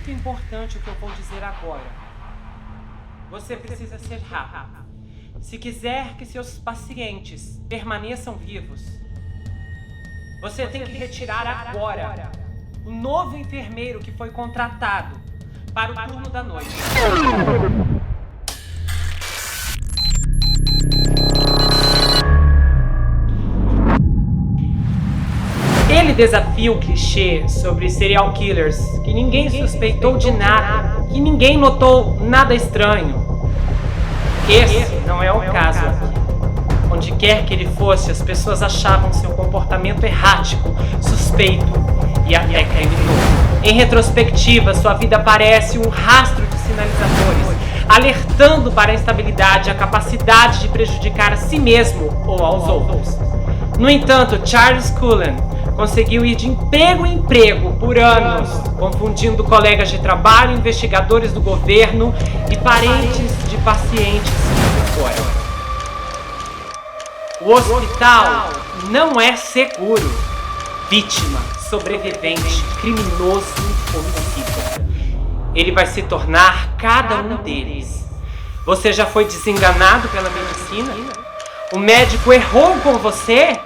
muito importante o que eu vou dizer agora. Você precisa ser rápido. Se quiser que seus pacientes permaneçam vivos, você tem que retirar agora o novo enfermeiro que foi contratado para o turno da noite. Ele desafia o clichê sobre serial killers, que ninguém suspeitou de nada, que ninguém notou nada estranho. Esse não é o caso aqui. Onde quer que ele fosse, as pessoas achavam seu comportamento errático, suspeito e até criminoso. Em retrospectiva, sua vida parece um rastro de sinalizadores, alertando para a instabilidade e a capacidade de prejudicar a si mesmo ou aos outros. No entanto, Charles Cullen conseguiu ir de emprego em emprego por anos, confundindo colegas de trabalho, investigadores do governo e parentes de pacientes que se foram. O hospital não é seguro. Vítima, sobrevivente, criminoso, homicida. Ele vai se tornar cada um deles. Você já foi desenganado pela medicina? O médico errou com você?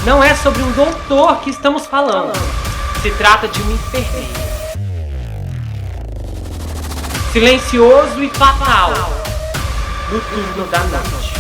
Não é sobre um doutor que estamos falando. Se trata de um enfermeiro. Silencioso e fatal. No turno da noite.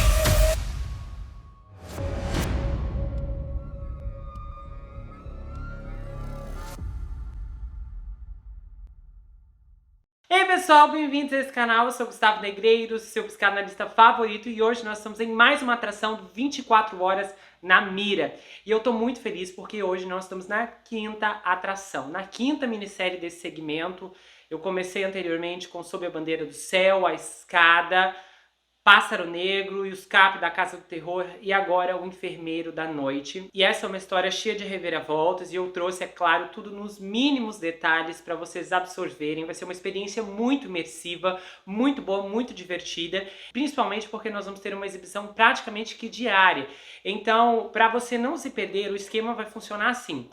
Ei pessoal, bem-vindos a esse canal, eu sou Gustavo Negreiros, seu psicanalista favorito, e hoje nós estamos em mais uma atração do 24 horas na mira. E eu tô muito feliz porque hoje nós estamos na quinta atração, na quinta minissérie desse segmento. Eu comecei anteriormente com Sob a Bandeira do Céu, A Escada, Pássaro Negro e os Cap da Casa do Terror, e agora O Enfermeiro da Noite. E essa é uma história cheia de reviravoltas e eu trouxe, é claro, tudo nos mínimos detalhes para vocês absorverem. Vai ser uma experiência muito imersiva, muito boa, muito divertida, principalmente porque nós vamos ter uma exibição praticamente que diária. Então, para você não se perder, o esquema vai funcionar assim.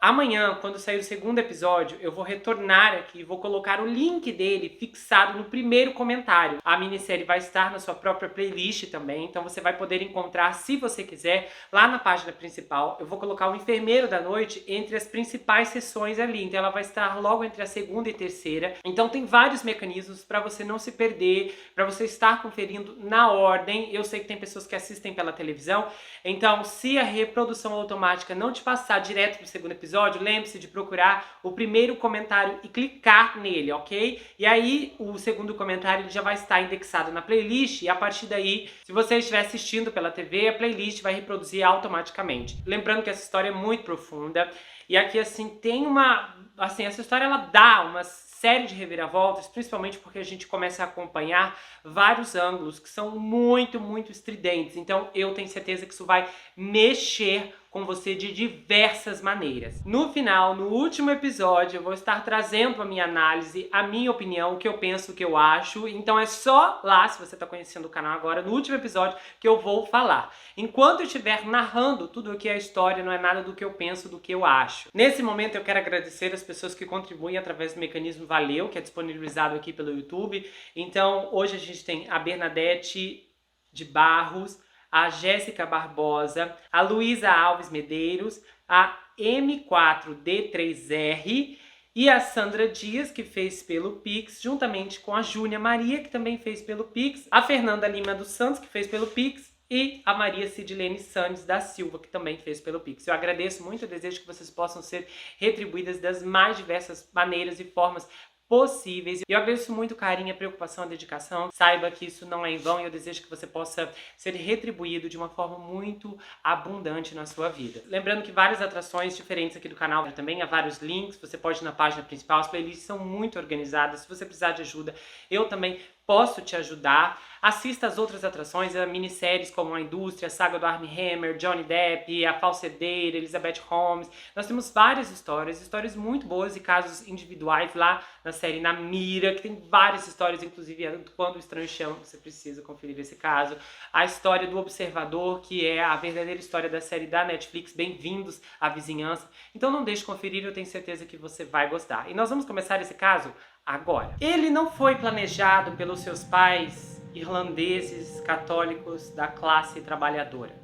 Amanhã, quando sair o segundo episódio, eu vou retornar aqui e vou colocar o link dele fixado no primeiro comentário. A minissérie vai estar na sua própria playlist também, então você vai poder encontrar, se você quiser, lá na página principal. Eu vou colocar o Enfermeiro da Noite entre as principais sessões ali, então ela vai estar logo entre a segunda e terceira. Então tem vários mecanismos para você não se perder, para você estar conferindo na ordem. Eu sei que tem pessoas que assistem pela televisão, então se a reprodução automática não te passar direto para o segundo episódio, lembre-se de procurar o primeiro comentário e clicar nele, ok? E aí o segundo comentário ele já vai estar indexado na playlist, e a partir daí, se você estiver assistindo pela TV, a playlist vai reproduzir automaticamente. Lembrando que essa história é muito profunda, e aqui assim tem uma... assim, essa história ela dá uma série de reviravoltas, principalmente porque a gente começa a acompanhar vários ângulos que são muito, muito estridentes. Então eu tenho certeza que isso vai mexer com você de diversas maneiras. No final, no último episódio, eu vou estar trazendo a minha análise, a minha opinião, o que eu penso, o que eu acho. Então é só lá, se você está conhecendo o canal agora, no último episódio, que eu vou falar. Enquanto eu estiver narrando tudo o que é a história, não é nada do que eu penso, do que eu acho. Nesse momento eu quero agradecer as pessoas que contribuem através do mecanismo Valeu, que é disponibilizado aqui pelo YouTube. Então hoje a gente tem a Bernadette de Barros, a Jéssica Barbosa, a Luísa Alves Medeiros, a M4D3R e a Sandra Dias, que fez pelo Pix, juntamente com a Júnia Maria, que também fez pelo Pix, a Fernanda Lima dos Santos, que fez pelo Pix, e a Maria Sidilene Sandes da Silva, que também fez pelo Pix. Eu agradeço muito, eu desejo que vocês possam ser retribuídas das mais diversas maneiras e formas possíveis. Eu agradeço muito o carinho, a preocupação, a dedicação. Saiba que isso não é em vão e eu desejo que você possa ser retribuído de uma forma muito abundante na sua vida. Lembrando que várias atrações diferentes aqui do canal também, há vários links, você pode ir na página principal, as playlists são muito organizadas. Se você precisar de ajuda, eu também posso te ajudar. Assista as outras atrações, minisséries como A Indústria, a Saga do Armie Hammer, Johnny Depp, A Falsedeira, Elizabeth Holmes. Nós temos várias histórias muito boas e casos individuais lá na série Na Mira, que tem várias histórias, inclusive Quando o Estranho Chama, você precisa conferir esse caso. A história do Observador, que é a verdadeira história da série da Netflix, Bem-vindos à Vizinhança. Então não deixe de conferir, eu tenho certeza que você vai gostar. E nós vamos começar esse caso agora. Ele não foi planejado pelos seus pais irlandeses católicos da classe trabalhadora.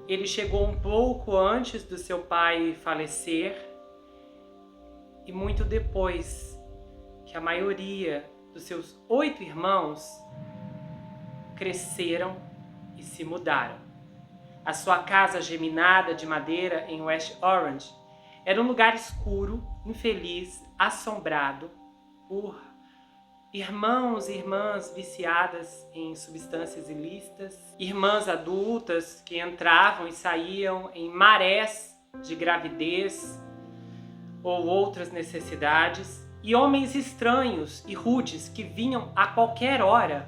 Ele chegou um pouco antes do seu pai falecer e muito depois que a maioria dos seus 8 irmãos cresceram e se mudaram. A sua casa geminada de madeira em West Orange era um lugar escuro, infeliz, assombrado por irmãos e irmãs viciadas em substâncias ilícitas, irmãs adultas que entravam e saíam em marés de gravidez ou outras necessidades, e homens estranhos e rudes que vinham a qualquer hora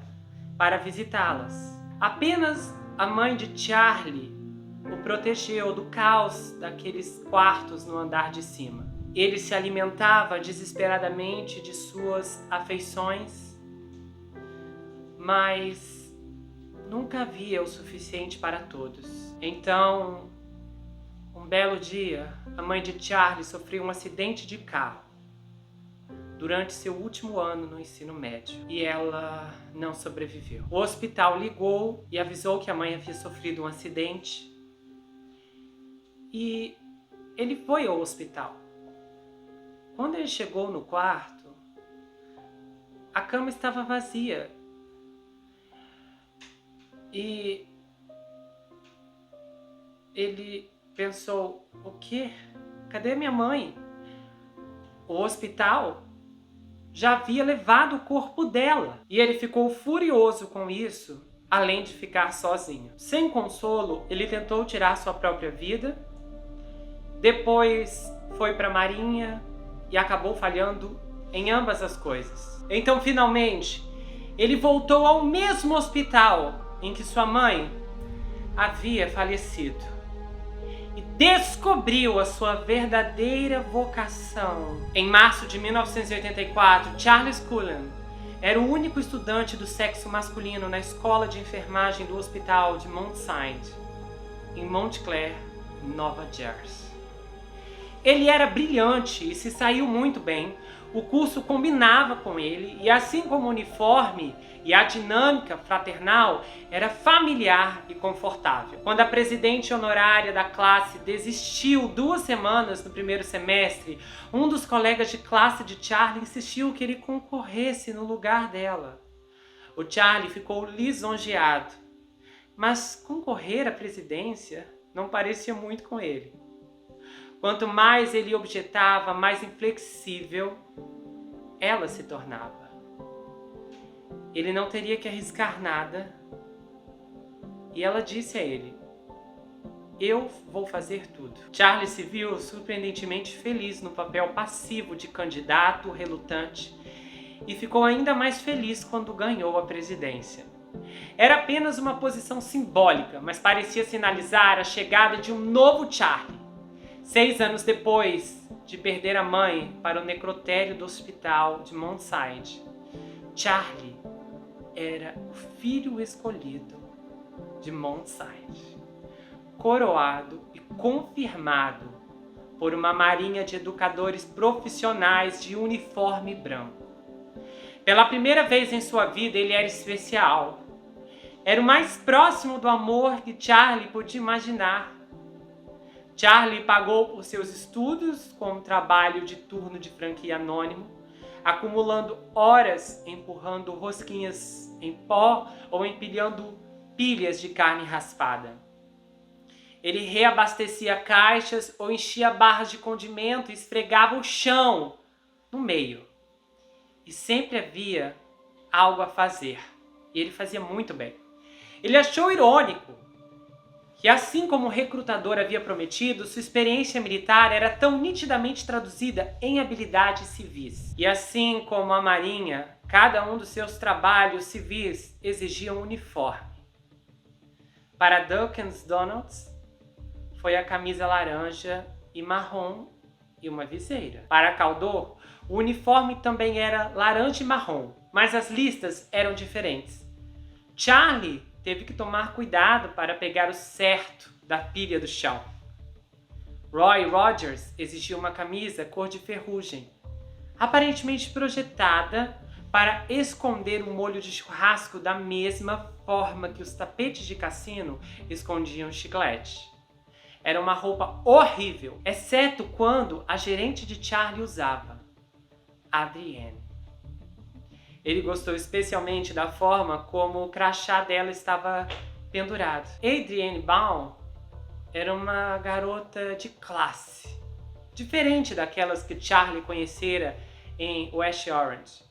para visitá-las. Apenas a mãe de Charlie o protegeu do caos daqueles quartos no andar de cima. Ele se alimentava desesperadamente de suas afeições, mas nunca havia o suficiente para todos. Então, um belo dia, a mãe de Charlie sofreu um acidente de carro durante seu último ano no ensino médio e ela não sobreviveu. O hospital ligou e avisou que a mãe havia sofrido um acidente e ele foi ao hospital. Quando ele chegou no quarto, a cama estava vazia. E ele pensou, o quê? Cadê minha mãe? O hospital já havia levado o corpo dela. E ele ficou furioso com isso, além de ficar sozinho. Sem consolo, ele tentou tirar sua própria vida. Depois foi para a marinha e acabou falhando em ambas as coisas. Então, finalmente, ele voltou ao mesmo hospital em que sua mãe havia falecido e descobriu a sua verdadeira vocação. Em março de 1984, Charles Cullen era o único estudante do sexo masculino na escola de enfermagem do hospital de Mount Sinai, em Montclair, Nova Jersey. Ele era brilhante e se saiu muito bem. O curso combinava com ele e, assim como o uniforme e a dinâmica fraternal, era familiar e confortável. Quando a presidente honorária da classe desistiu 2 semanas no primeiro semestre, um dos colegas de classe de Charlie insistiu que ele concorresse no lugar dela. O Charlie ficou lisonjeado, mas concorrer à presidência não parecia muito com ele. Quanto mais ele objetava, mais inflexível ela se tornava. Ele não teria que arriscar nada. E ela disse a ele, eu vou fazer tudo. Charlie se viu surpreendentemente feliz no papel passivo de candidato relutante e ficou ainda mais feliz quando ganhou a presidência. Era apenas uma posição simbólica, mas parecia sinalizar a chegada de um novo Charlie. 6 anos depois de perder a mãe para o necrotério do hospital de Mount Sinai, Charlie era o filho escolhido de Mount Sinai, coroado e confirmado por uma marinha de educadores profissionais de uniforme branco. Pela primeira vez em sua vida, ele era especial. Era o mais próximo do amor que Charlie podia imaginar. Charlie pagou por seus estudos com um trabalho de turno de franquia anônimo, acumulando horas empurrando rosquinhas em pó ou empilhando pilhas de carne raspada. Ele reabastecia caixas ou enchia barras de condimento e esfregava o chão no meio. E sempre havia algo a fazer. E ele fazia muito bem. Ele achou irônico E assim como o recrutador havia prometido, sua experiência militar era tão nitidamente traduzida em habilidades civis. E assim como a Marinha, cada um dos seus trabalhos civis exigia um uniforme. Para Dawkins Donalds, foi a camisa laranja e marrom e uma viseira. Para Caldor, o uniforme também era laranja e marrom, mas as listas eram diferentes. Charlie teve que tomar cuidado para pegar o certo da pilha do chão. Roy Rogers exigiu uma camisa cor de ferrugem, aparentemente projetada para esconder o molho de churrasco da mesma forma que os tapetes de cassino escondiam chiclete. Era uma roupa horrível, exceto quando a gerente de Charlie usava, Adrienne. Ele gostou especialmente da forma como o crachá dela estava pendurado. Adrienne Baum era uma garota de classe, diferente daquelas que Charlie conhecera em West Orange.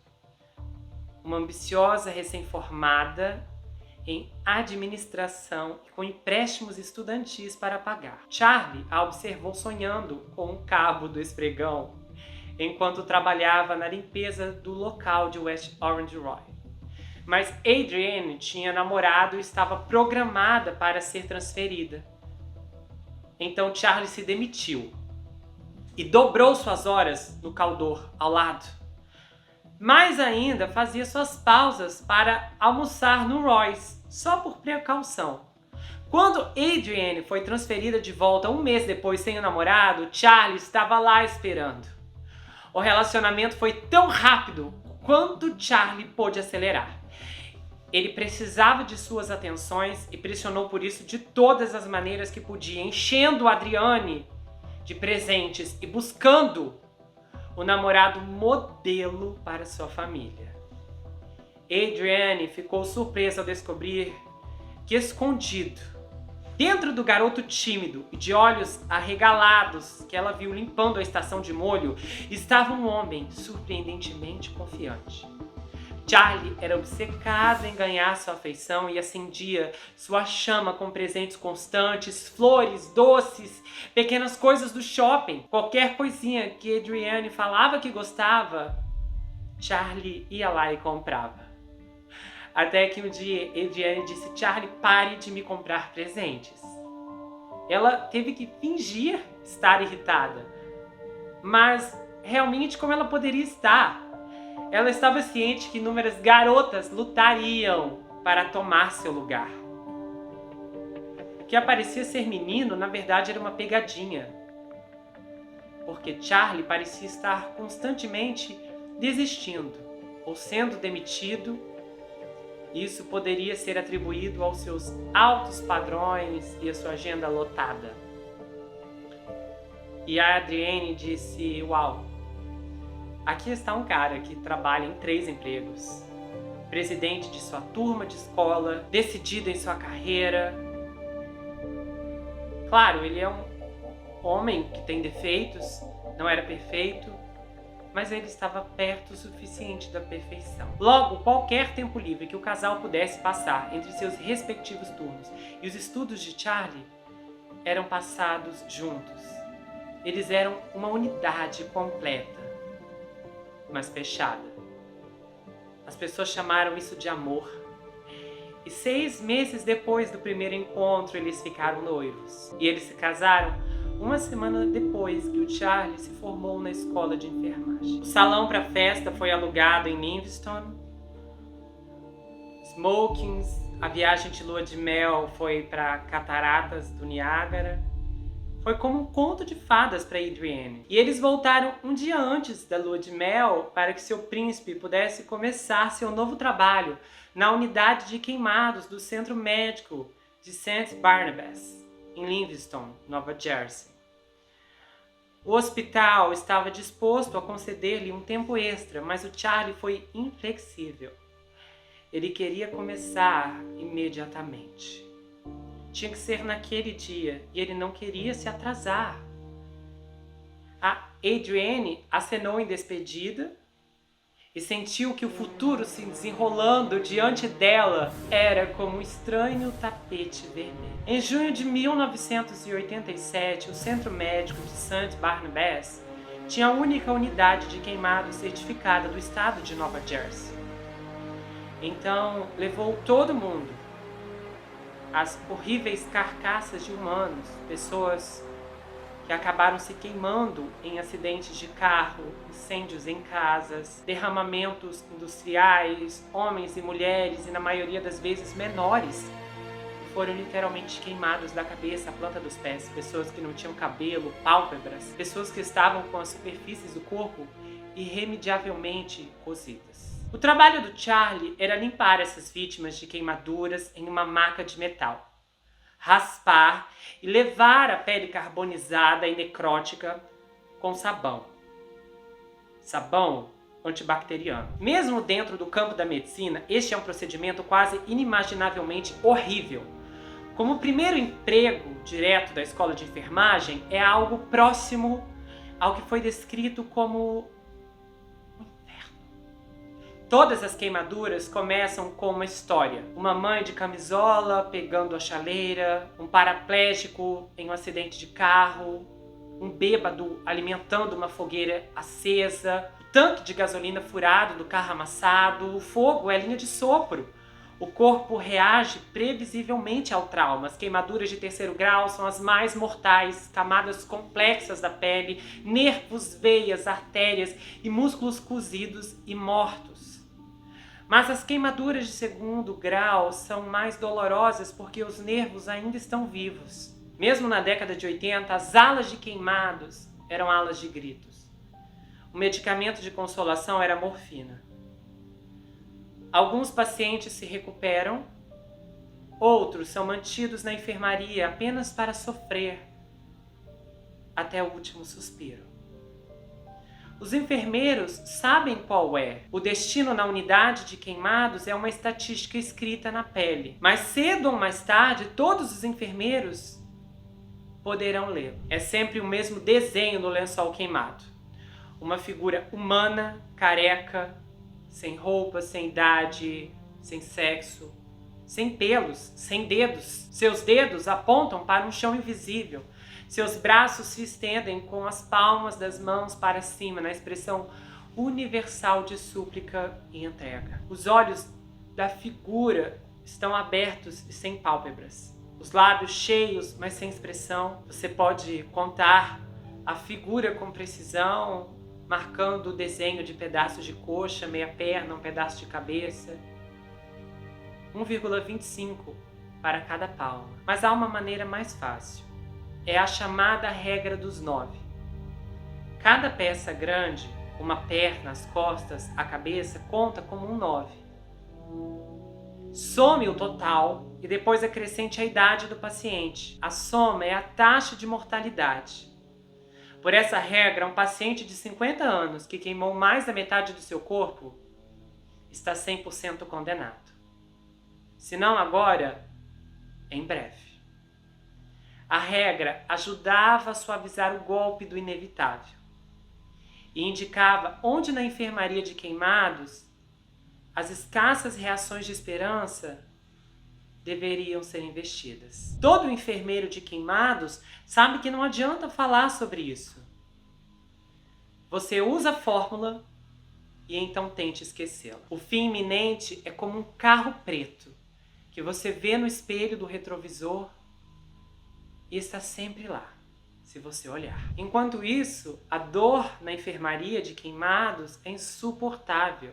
Uma ambiciosa recém-formada em administração e com empréstimos estudantis para pagar. Charlie a observou sonhando com um cabo do esfregão enquanto trabalhava na limpeza do local de West Orange Roy. Mas Adrienne tinha namorado e estava programada para ser transferida. Então Charlie se demitiu e dobrou suas horas no Caldor ao lado. Mais ainda, fazia suas pausas para almoçar no Roy's, só por precaução. Quando Adrienne foi transferida de volta um mês depois sem o namorado, Charlie estava lá esperando. O relacionamento foi tão rápido quanto Charlie pôde acelerar. Ele precisava de suas atenções e pressionou por isso de todas as maneiras que podia, enchendo Adrienne de presentes e buscando o namorado modelo para sua família. Adrienne ficou surpresa ao descobrir que escondido, dentro do garoto tímido e de olhos arregalados que ela viu limpando a estação de molho, estava um homem surpreendentemente confiante. Charlie era obcecado em ganhar sua afeição e acendia sua chama com presentes constantes, flores, doces, pequenas coisas do shopping. Qualquer coisinha que Adrienne falava que gostava, Charlie ia lá e comprava. Até que um dia Adrienne disse: Charlie, pare de me comprar presentes. Ela teve que fingir estar irritada. Mas realmente como ela poderia estar? Ela estava ciente que inúmeras garotas lutariam para tomar seu lugar. O que parecia ser menino, na verdade, era uma pegadinha. Porque Charlie parecia estar constantemente desistindo ou sendo demitido. Isso poderia ser atribuído aos seus altos padrões e à sua agenda lotada. E a Adrienne disse: uau, aqui está um cara que trabalha em 3 empregos, presidente de sua turma de escola, decidido em sua carreira. Claro, ele é um homem que tem defeitos, não era perfeito, mas ele estava perto o suficiente da perfeição. Logo, qualquer tempo livre que o casal pudesse passar entre seus respectivos turnos e os estudos de Charlie eram passados juntos. Eles eram uma unidade completa, mas fechada. As pessoas chamaram isso de amor. E 6 meses depois do primeiro encontro, eles ficaram noivos. E eles se casaram uma semana depois que o Charlie se formou na escola de enfermagem. O salão para a festa foi alugado em Livingston. Smokings, a viagem de lua de mel foi para Cataratas do Niágara. Foi como um conto de fadas para Adrienne. E eles voltaram um dia antes da lua de mel para que seu príncipe pudesse começar seu novo trabalho na unidade de queimados do Centro Médico de St. Barnabas, em Livingston, Nova Jersey. O hospital estava disposto a conceder-lhe um tempo extra, mas o Charlie foi inflexível. Ele queria começar imediatamente. Tinha que ser naquele dia e ele não queria se atrasar. A Adrienne acenou em despedida e sentiu que o futuro se desenrolando diante dela era como um estranho tapete vermelho. Em junho de 1987, o Centro Médico de St. Barnabas tinha a única unidade de queimados certificada do estado de Nova Jersey. Então, levou todo mundo. As horríveis carcaças de humanos, pessoas que acabaram se queimando em acidentes de carro, incêndios em casas, derramamentos industriais, homens e mulheres, e na maioria das vezes menores, foram literalmente queimados da cabeça à planta dos pés, pessoas que não tinham cabelo, pálpebras, pessoas que estavam com as superfícies do corpo irremediavelmente cozidas. O trabalho do Charlie era limpar essas vítimas de queimaduras em uma maca de metal, raspar e levar a pele carbonizada e necrótica com sabão antibacteriano. Mesmo dentro do campo da medicina, este é um procedimento quase inimaginavelmente horrível. Como o primeiro emprego direto da escola de enfermagem, é algo próximo ao que foi descrito como um inferno. Todas as queimaduras começam com uma história. Uma mãe de camisola pegando a chaleira, um paraplégico em um acidente de carro, um bêbado alimentando uma fogueira acesa, o tanque de gasolina furado do carro amassado. O fogo é linha de sopro. O corpo reage previsivelmente ao trauma. As queimaduras de terceiro grau são as mais mortais, camadas complexas da pele, nervos, veias, artérias e músculos cozidos e mortos. Mas as queimaduras de segundo grau são mais dolorosas porque os nervos ainda estão vivos. Mesmo na década de 80, as alas de queimados eram alas de gritos. O medicamento de consolação era a morfina. Alguns pacientes se recuperam, outros são mantidos na enfermaria apenas para sofrer até o último suspiro. Os enfermeiros sabem qual é. O destino na unidade de queimados é uma estatística escrita na pele. Mais cedo ou mais tarde, todos os enfermeiros poderão ler. É sempre o mesmo desenho no lençol queimado. Uma figura humana, careca, sem roupa, sem idade, sem sexo, sem pelos, sem dedos. Seus dedos apontam para um chão invisível. Seus braços se estendem com as palmas das mãos para cima, na expressão universal de súplica e entrega. Os olhos da figura estão abertos e sem pálpebras. Os lábios cheios, mas sem expressão. Você pode contar a figura com precisão, marcando o desenho de pedaços de coxa, meia perna, um pedaço de cabeça. 1,25 para cada palma. Mas há uma maneira mais fácil. É a chamada regra dos 9. Cada peça grande, uma perna, as costas, a cabeça, conta como um 9. Some o total e depois acrescente a idade do paciente. A soma é a taxa de mortalidade. Por essa regra, um paciente de 50 anos que queimou mais da metade do seu corpo está 100% condenado. Se não agora, em breve. A regra ajudava a suavizar o golpe do inevitável e indicava onde na enfermaria de queimados as escassas reações de esperança deveriam ser investidas. Todo enfermeiro de queimados sabe que não adianta falar sobre isso. Você usa a fórmula e então tente esquecê-la. O fim iminente é como um carro preto que você vê no espelho do retrovisor e está sempre lá, se você olhar. Enquanto isso, a dor na enfermaria de queimados é insuportável.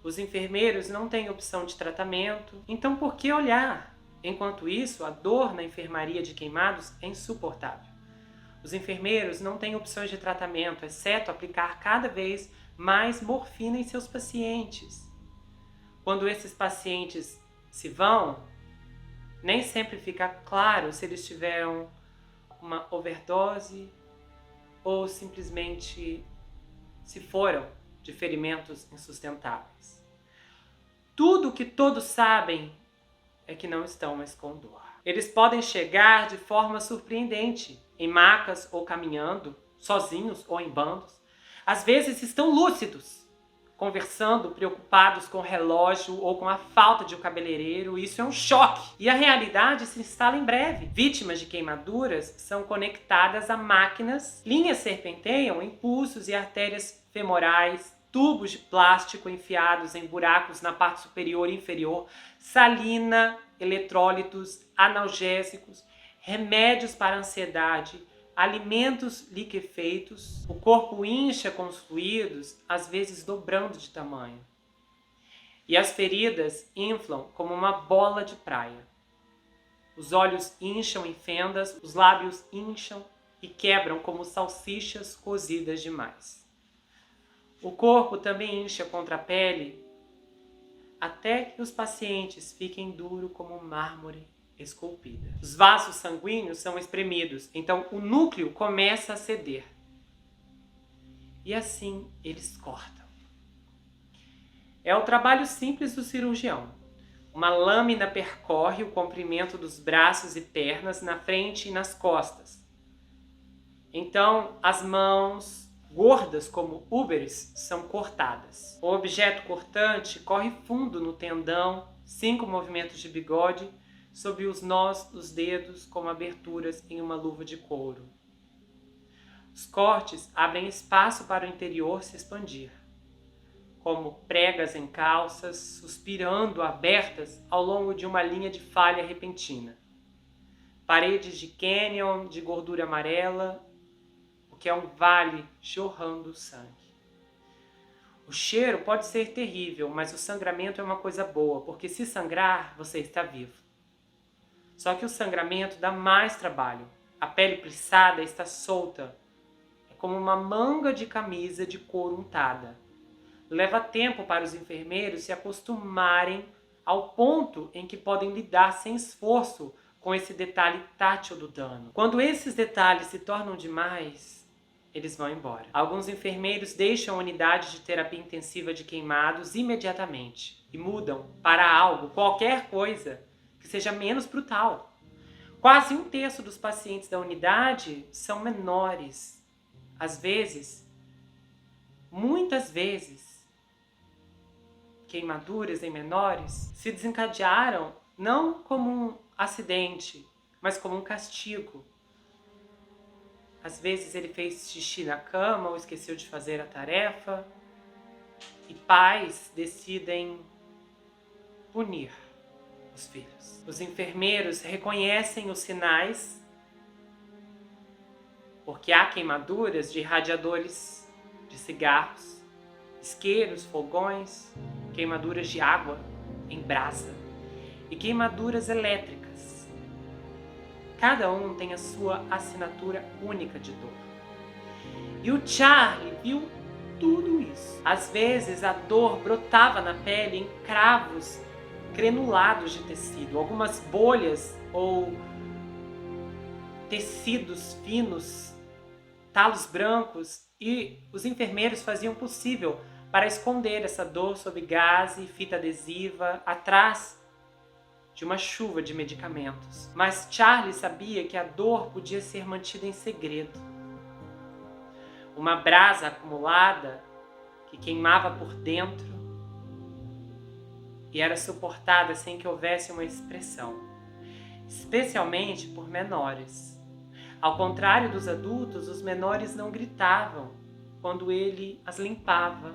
Os enfermeiros não têm opção de tratamento, então por que olhar? Enquanto isso, a dor na enfermaria de queimados é insuportável. Os enfermeiros não têm opções de tratamento, exceto aplicar cada vez mais morfina em seus pacientes. Quando esses pacientes se vão, nem sempre fica claro se eles tiveram uma overdose ou simplesmente se foram de ferimentos insustentáveis. Tudo o que todos sabem é que não estão mais com dor. Eles podem chegar de forma surpreendente, em macas ou caminhando, sozinhos ou em bandos. Às vezes estão lúcidos, conversando, preocupados com o relógio ou com a falta de um cabeleireiro. Isso é um choque. E a realidade se instala em breve. Vítimas de queimaduras são conectadas a máquinas, linhas serpenteiam em pulsos e artérias femorais, tubos de plástico enfiados em buracos na parte superior e inferior, salina, eletrólitos, analgésicos, remédios para ansiedade, alimentos liquefeitos. O corpo incha com os fluidos, às vezes dobrando de tamanho. E as feridas inflam como uma bola de praia. Os olhos incham em fendas, os lábios incham e quebram como salsichas cozidas demais. O corpo também incha contra a pele, até que os pacientes fiquem duros como mármore esculpida. Os vasos sanguíneos são espremidos, então o núcleo começa a ceder. E assim eles cortam. É o trabalho simples do cirurgião. Uma lâmina percorre o comprimento dos braços e pernas na frente e nas costas. Então as mãos gordas como úberes são cortadas. O objeto cortante corre fundo no tendão, 5 movimentos de bigode, sob os nós dos dedos como aberturas em uma luva de couro. Os cortes abrem espaço para o interior se expandir, como pregas em calças, suspirando abertas ao longo de uma linha de falha repentina. Paredes de cânion de gordura amarela, o que é um vale jorrando sangue. O cheiro pode ser terrível, mas o sangramento é uma coisa boa, porque se sangrar, você está vivo. Só que o sangramento dá mais trabalho. A pele plissada está solta. É como uma manga de camisa de couro untada. Leva tempo para os enfermeiros se acostumarem ao ponto em que podem lidar sem esforço com esse detalhe tátil do dano. Quando esses detalhes se tornam demais, eles vão embora. Alguns enfermeiros deixam a unidade de terapia intensiva de queimados imediatamente e mudam para algo, qualquer coisa, que seja menos brutal. Quase 1/3 dos pacientes da unidade são menores. Às vezes, muitas vezes, queimaduras em menores se desencadearam não como um acidente, mas como um castigo. Às vezes ele fez xixi na cama ou esqueceu de fazer a tarefa. E pais decidem punir os filhos. Os enfermeiros reconhecem os sinais, porque há queimaduras de radiadores de cigarros, isqueiros, fogões, queimaduras de água em brasa e queimaduras elétricas. Cada um tem a sua assinatura única de dor. E o Charlie viu tudo isso. Às vezes a dor brotava na pele em cravos granulados de tecido, algumas bolhas ou tecidos finos, talos brancos, e os enfermeiros faziam o possível para esconder essa dor sob gaze, fita adesiva, atrás de uma chuva de medicamentos. Mas Charlie sabia que a dor podia ser mantida em segredo. Uma brasa acumulada que queimava por dentro e era suportada sem que houvesse uma expressão, especialmente por menores. Ao contrário dos adultos, os menores não gritavam quando ele as limpava.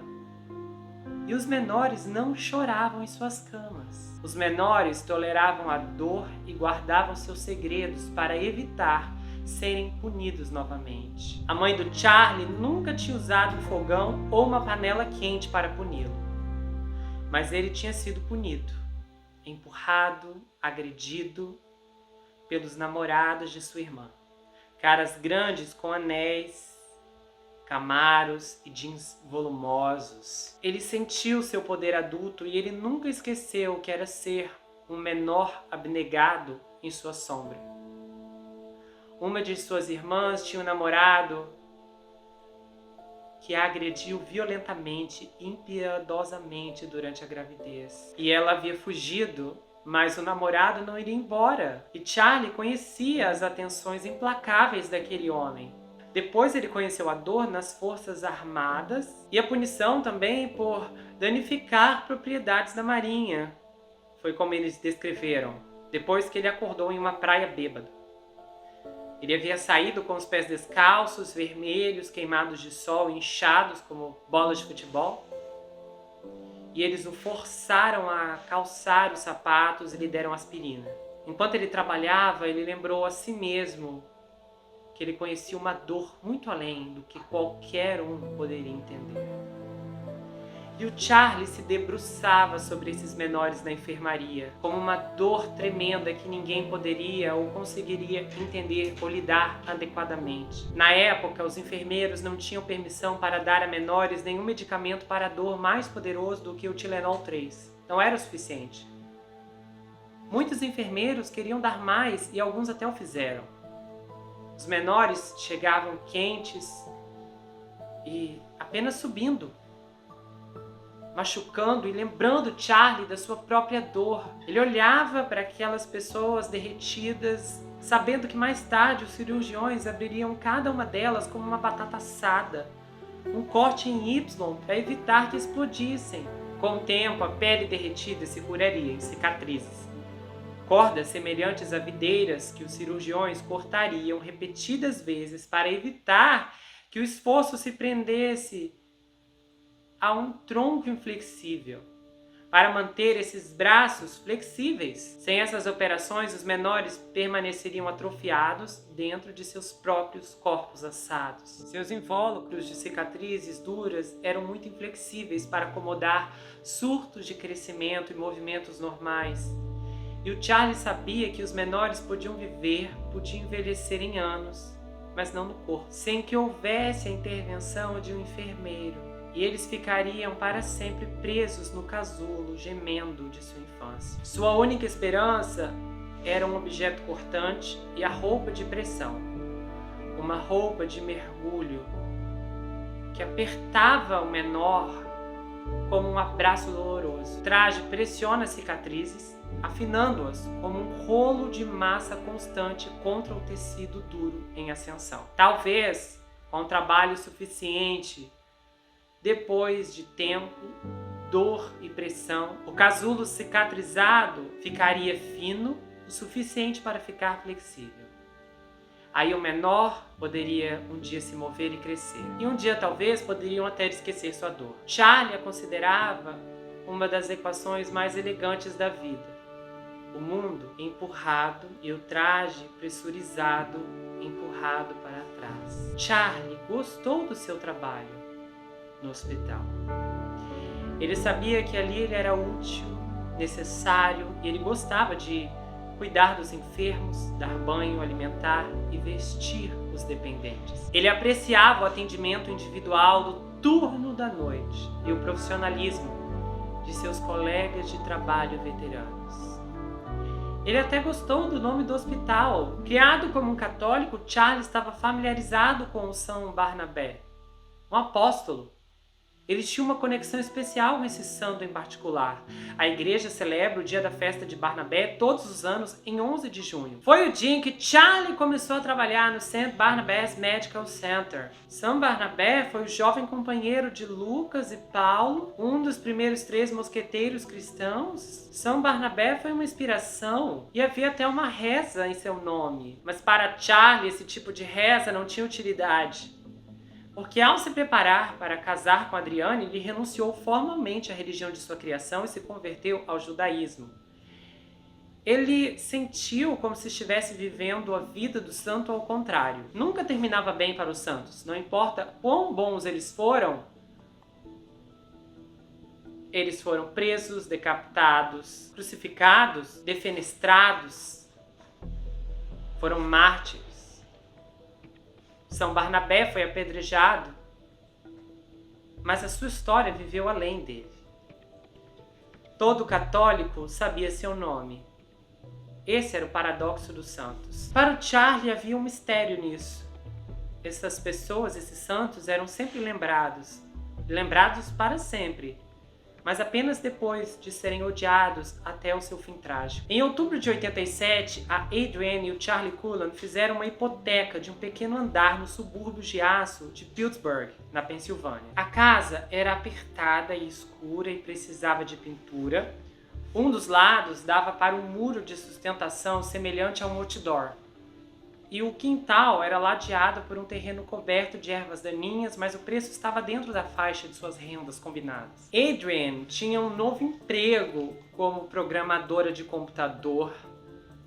E os menores não choravam em suas camas. Os menores toleravam a dor e guardavam seus segredos para evitar serem punidos novamente. A mãe do Charlie nunca tinha usado um fogão ou uma panela quente para puni-lo. Mas ele tinha sido punido, empurrado, agredido pelos namorados de sua irmã. Caras grandes com anéis, camaros e jeans volumosos. Ele sentiu seu poder adulto e ele nunca esqueceu o que era ser um menor abnegado em sua sombra. Uma de suas irmãs tinha um namorado que a agrediu violentamente, impiedosamente durante a gravidez. E ela havia fugido, mas o namorado não iria embora. E Charlie conhecia as atenções implacáveis daquele homem. Depois ele conheceu a dor nas forças armadas e a punição também por danificar propriedades da marinha. Foi como eles descreveram, depois que ele acordou em uma praia bêbado. Ele havia saído com os pés descalços, vermelhos, queimados de sol, inchados como bolas de futebol. E eles o forçaram a calçar os sapatos e lhe deram aspirina. Enquanto ele trabalhava, ele lembrou a si mesmo que ele conhecia uma dor muito além do que qualquer um poderia entender. E o Charlie se debruçava sobre esses menores na enfermaria, como uma dor tremenda que ninguém poderia ou conseguiria entender ou lidar adequadamente. Na época, os enfermeiros não tinham permissão para dar a menores nenhum medicamento para a dor mais poderoso do que o Tylenol 3. Não era o suficiente. Muitos enfermeiros queriam dar mais e alguns até o fizeram. Os menores chegavam quentes e apenas subindo, machucando e lembrando Charlie da sua própria dor. Ele olhava para aquelas pessoas derretidas, sabendo que mais tarde os cirurgiões abririam cada uma delas como uma batata assada, um corte em Y para evitar que explodissem. Com o tempo, a pele derretida se curaria em cicatrizes. Cordas semelhantes a videiras que os cirurgiões cortariam repetidas vezes para evitar que o esforço se prendesse a um tronco inflexível, para manter esses braços flexíveis. Sem essas operações, os menores permaneceriam atrofiados dentro de seus próprios corpos assados. Seus invólucros de cicatrizes duras eram muito inflexíveis para acomodar surtos de crescimento e movimentos normais. E o Charlie sabia que os menores podiam envelhecer em anos, mas não no corpo, sem que houvesse a intervenção de um enfermeiro. E eles ficariam para sempre presos no casulo, gemendo de sua infância. Sua única esperança era um objeto cortante e a roupa de pressão. Uma roupa de mergulho que apertava o menor como um abraço doloroso. O traje pressiona as cicatrizes, afinando-as como um rolo de massa constante contra o tecido duro em ascensão. Talvez, com trabalho suficiente, depois de tempo, dor e pressão, o casulo cicatrizado ficaria fino o suficiente para ficar flexível. Aí o menor poderia um dia se mover e crescer. E um dia talvez poderiam até esquecer sua dor. Charlie a considerava uma das equações mais elegantes da vida. O mundo empurrado e o traje pressurizado empurrado para trás. Charlie gostou do seu trabalho no hospital. Ele sabia que ali ele era útil, necessário, e ele gostava de cuidar dos enfermos, dar banho, alimentar e vestir os dependentes. Ele apreciava o atendimento individual do turno da noite e o profissionalismo de seus colegas de trabalho veteranos. Ele até gostou do nome do hospital. Criado como um católico, Charlie estava familiarizado com o São Barnabé, um apóstolo. Ele tinha uma conexão especial com esse santo em particular. A igreja celebra o dia da festa de Barnabé todos os anos em 11 de junho. Foi o dia em que Charlie começou a trabalhar no St. Barnabas Medical Center. São Barnabé foi o jovem companheiro de Lucas e Paulo, um dos primeiros 3 mosqueteiros cristãos. São Barnabé foi uma inspiração e havia até uma reza em seu nome. Mas para Charlie esse tipo de reza não tinha utilidade. Porque ao se preparar para casar com Adriane, ele renunciou formalmente à religião de sua criação e se converteu ao judaísmo. Ele sentiu como se estivesse vivendo a vida do santo ao contrário. Nunca terminava bem para os santos. Não importa quão bons eles foram presos, decapitados, crucificados, defenestrados, foram mártires. São Barnabé foi apedrejado, mas a sua história viveu além dele. Todo católico sabia seu nome. Esse era o paradoxo dos santos. Para o Charlie havia um mistério nisso. Essas pessoas, esses santos, eram sempre lembrados para sempre. mas apenas depois de serem odiados até o seu fim trágico. Em outubro de 87, a Adrienne e o Charlie Cullen fizeram uma hipoteca de um pequeno andar nos subúrbios de aço de Pittsburgh, na Pensilvânia. A casa era apertada e escura e precisava de pintura. Um dos lados dava para um muro de sustentação semelhante a um outdoor. E o quintal era ladeado por um terreno coberto de ervas daninhas, mas o preço estava dentro da faixa de suas rendas combinadas. Adrienne tinha um novo emprego como programadora de computador,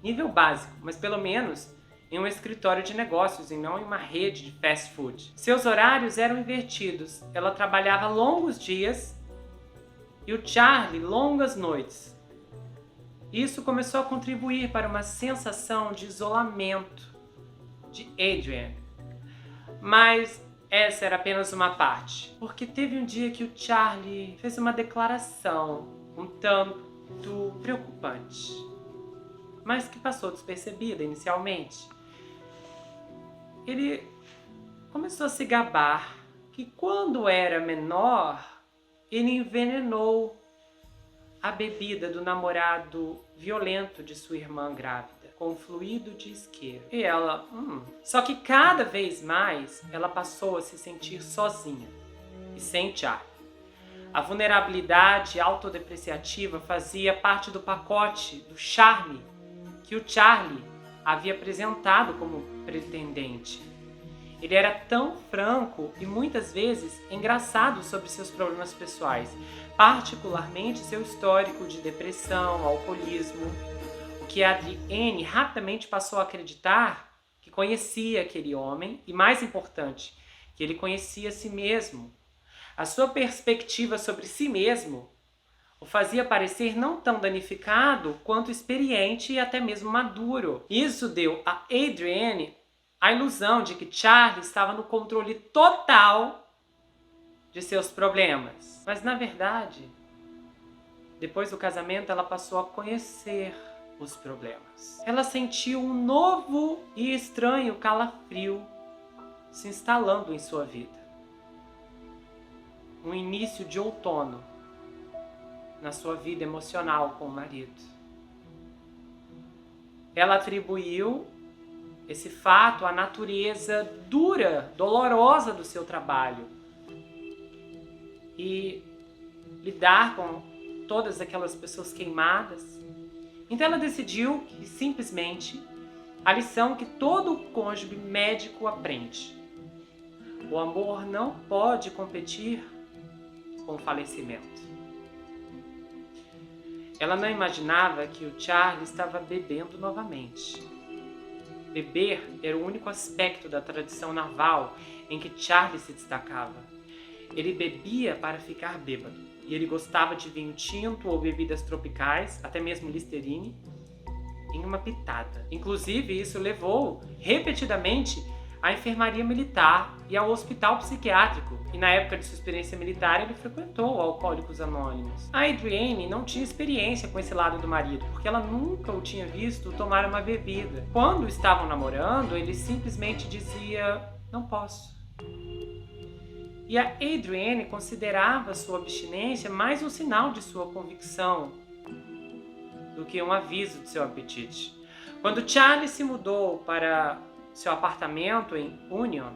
nível básico, mas pelo menos em um escritório de negócios e não em uma rede de fast food. Seus horários eram invertidos. Ela trabalhava longos dias e o Charlie longas noites. Isso começou a contribuir para uma sensação de isolamento de Adrienne. Mas essa era apenas uma parte, porque teve um dia que o Charlie fez uma declaração um tanto preocupante, mas que passou despercebida inicialmente. Ele começou a se gabar que quando era menor, ele envenenou a bebida do namorado violento de sua irmã grávida com fluido de isqueiro. E ela, Só que cada vez mais ela passou a se sentir sozinha e sem Charlie. A vulnerabilidade autodepreciativa fazia parte do pacote do charme que o Charlie havia apresentado como pretendente. Ele era tão franco e muitas vezes engraçado sobre seus problemas pessoais, particularmente seu histórico de depressão, alcoolismo, o que a Adrienne rapidamente passou a acreditar que conhecia aquele homem e, mais importante, que ele conhecia a si mesmo. A sua perspectiva sobre si mesmo o fazia parecer não tão danificado quanto experiente e até mesmo maduro. Isso deu a Adrienne a ilusão de que Charlie estava no controle total de seus problemas. Mas, na verdade, depois do casamento, ela passou a conhecer os problemas. Ela sentiu um novo e estranho calafrio se instalando em sua vida. Um início de outono na sua vida emocional com o marido. Ela atribuiu esse fato à natureza dura, dolorosa do seu trabalho e lidar com todas aquelas pessoas queimadas. Então ela decidiu que simplesmente a lição que todo cônjuge médico aprende: o amor não pode competir com o falecimento. Ela não imaginava que o Charlie estava bebendo novamente. Beber era o único aspecto da tradição naval em que Charlie se destacava. Ele bebia para ficar bêbado. E ele gostava de vinho tinto ou bebidas tropicais, até mesmo Listerine, em uma pitada. Inclusive, isso levou repetidamente à enfermaria militar e ao hospital psiquiátrico. E na época de sua experiência militar, ele frequentou Alcoólicos Anônimos. A Adrienne não tinha experiência com esse lado do marido, porque ela nunca o tinha visto tomar uma bebida. Quando estavam namorando, ele simplesmente dizia: não posso. E a Adrienne considerava sua abstinência mais um sinal de sua convicção do que um aviso de seu apetite. Quando Charlie se mudou para seu apartamento em Union,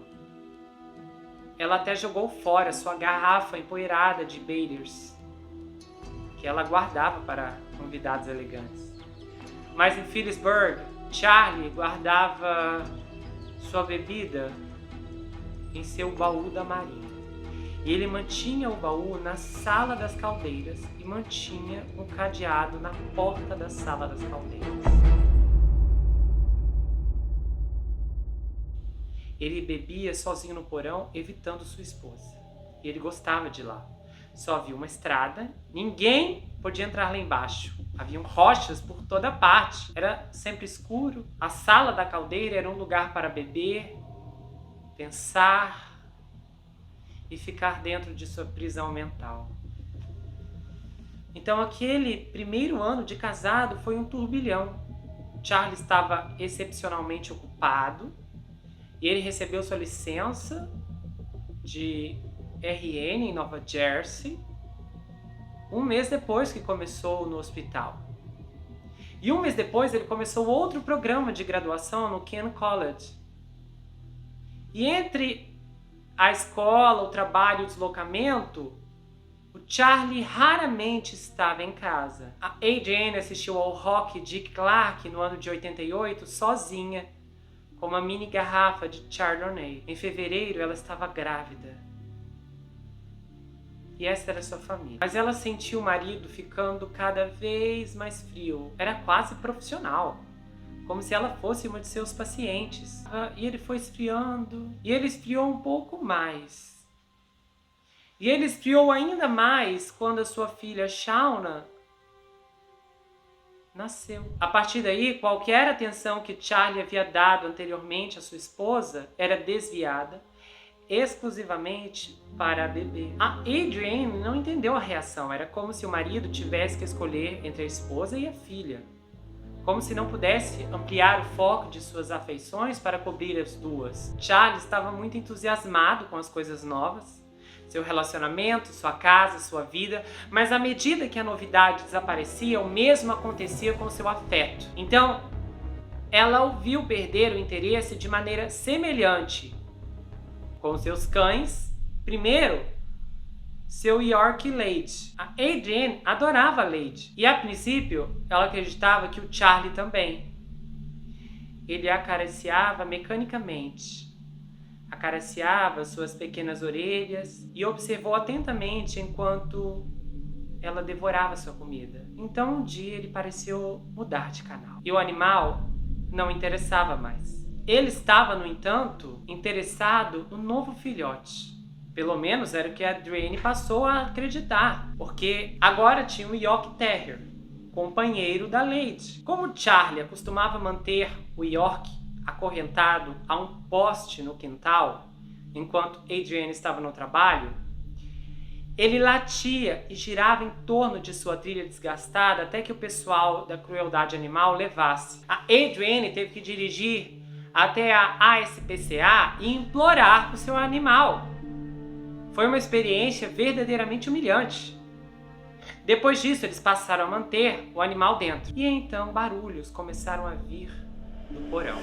ela até jogou fora sua garrafa empoeirada de Baileys, que ela guardava para convidados elegantes. Mas em Phillipsburg, Charlie guardava sua bebida em seu baú da marinha. E ele mantinha o baú na sala das caldeiras e mantinha um cadeado na porta da sala das caldeiras. Ele bebia sozinho no porão, evitando sua esposa. E ele gostava de lá. Só havia uma estrada, ninguém podia entrar lá embaixo. Haviam rochas por toda parte. Era sempre escuro. A sala da caldeira era um lugar para beber, pensar e ficar dentro de sua prisão mental. Então aquele primeiro ano de casado foi um turbilhão. Charlie estava excepcionalmente ocupado e ele recebeu sua licença de RN em Nova Jersey um mês depois que começou no hospital. E um mês depois ele começou outro programa de graduação no Kean College. E entre a escola, o trabalho e o deslocamento, o Charlie raramente estava em casa. A Adrienne assistiu ao rock Dick Clark no ano de 88 sozinha, com uma mini garrafa de Chardonnay. Em fevereiro ela estava grávida. E essa era sua família. Mas ela sentiu o marido ficando cada vez mais frio. Era quase profissional. Como se ela fosse uma de seus pacientes. E ele foi esfriando. E ele esfriou um pouco mais. E ele esfriou ainda mais quando a sua filha Shauna nasceu. A partir daí, qualquer atenção que Charlie havia dado anteriormente à sua esposa era desviada exclusivamente para a bebê. A Adrienne não entendeu a reação. Era como se o marido tivesse que escolher entre a esposa e a filha. Como se não pudesse ampliar o foco de suas afeições para cobrir as duas. Charlie estava muito entusiasmado com as coisas novas, seu relacionamento, sua casa, sua vida, mas à medida que a novidade desaparecia, o mesmo acontecia com seu afeto. Então, ela o viu perder o interesse de maneira semelhante com seus cães. Primeiro, seu Yorkie Lady. A Adrienne adorava a Lady. E a princípio, ela acreditava que o Charlie também. Ele a acariciava mecanicamente. Acariciava suas pequenas orelhas e observou atentamente enquanto ela devorava sua comida. Então um dia ele pareceu mudar de canal. E o animal não interessava mais. Ele estava, no entanto, interessado no novo filhote. Pelo menos era o que a Adrienne passou a acreditar, porque agora tinha um York Terrier, companheiro da Lady. Como Charlie acostumava manter o York acorrentado a um poste no quintal, enquanto Adrienne estava no trabalho, ele latia e girava em torno de sua trilha desgastada até que o pessoal da crueldade animal levasse. A Adrienne teve que dirigir até a ASPCA e implorar por seu animal. Foi uma experiência verdadeiramente humilhante. Depois disso, eles passaram a manter o animal dentro. E então barulhos começaram a vir do porão.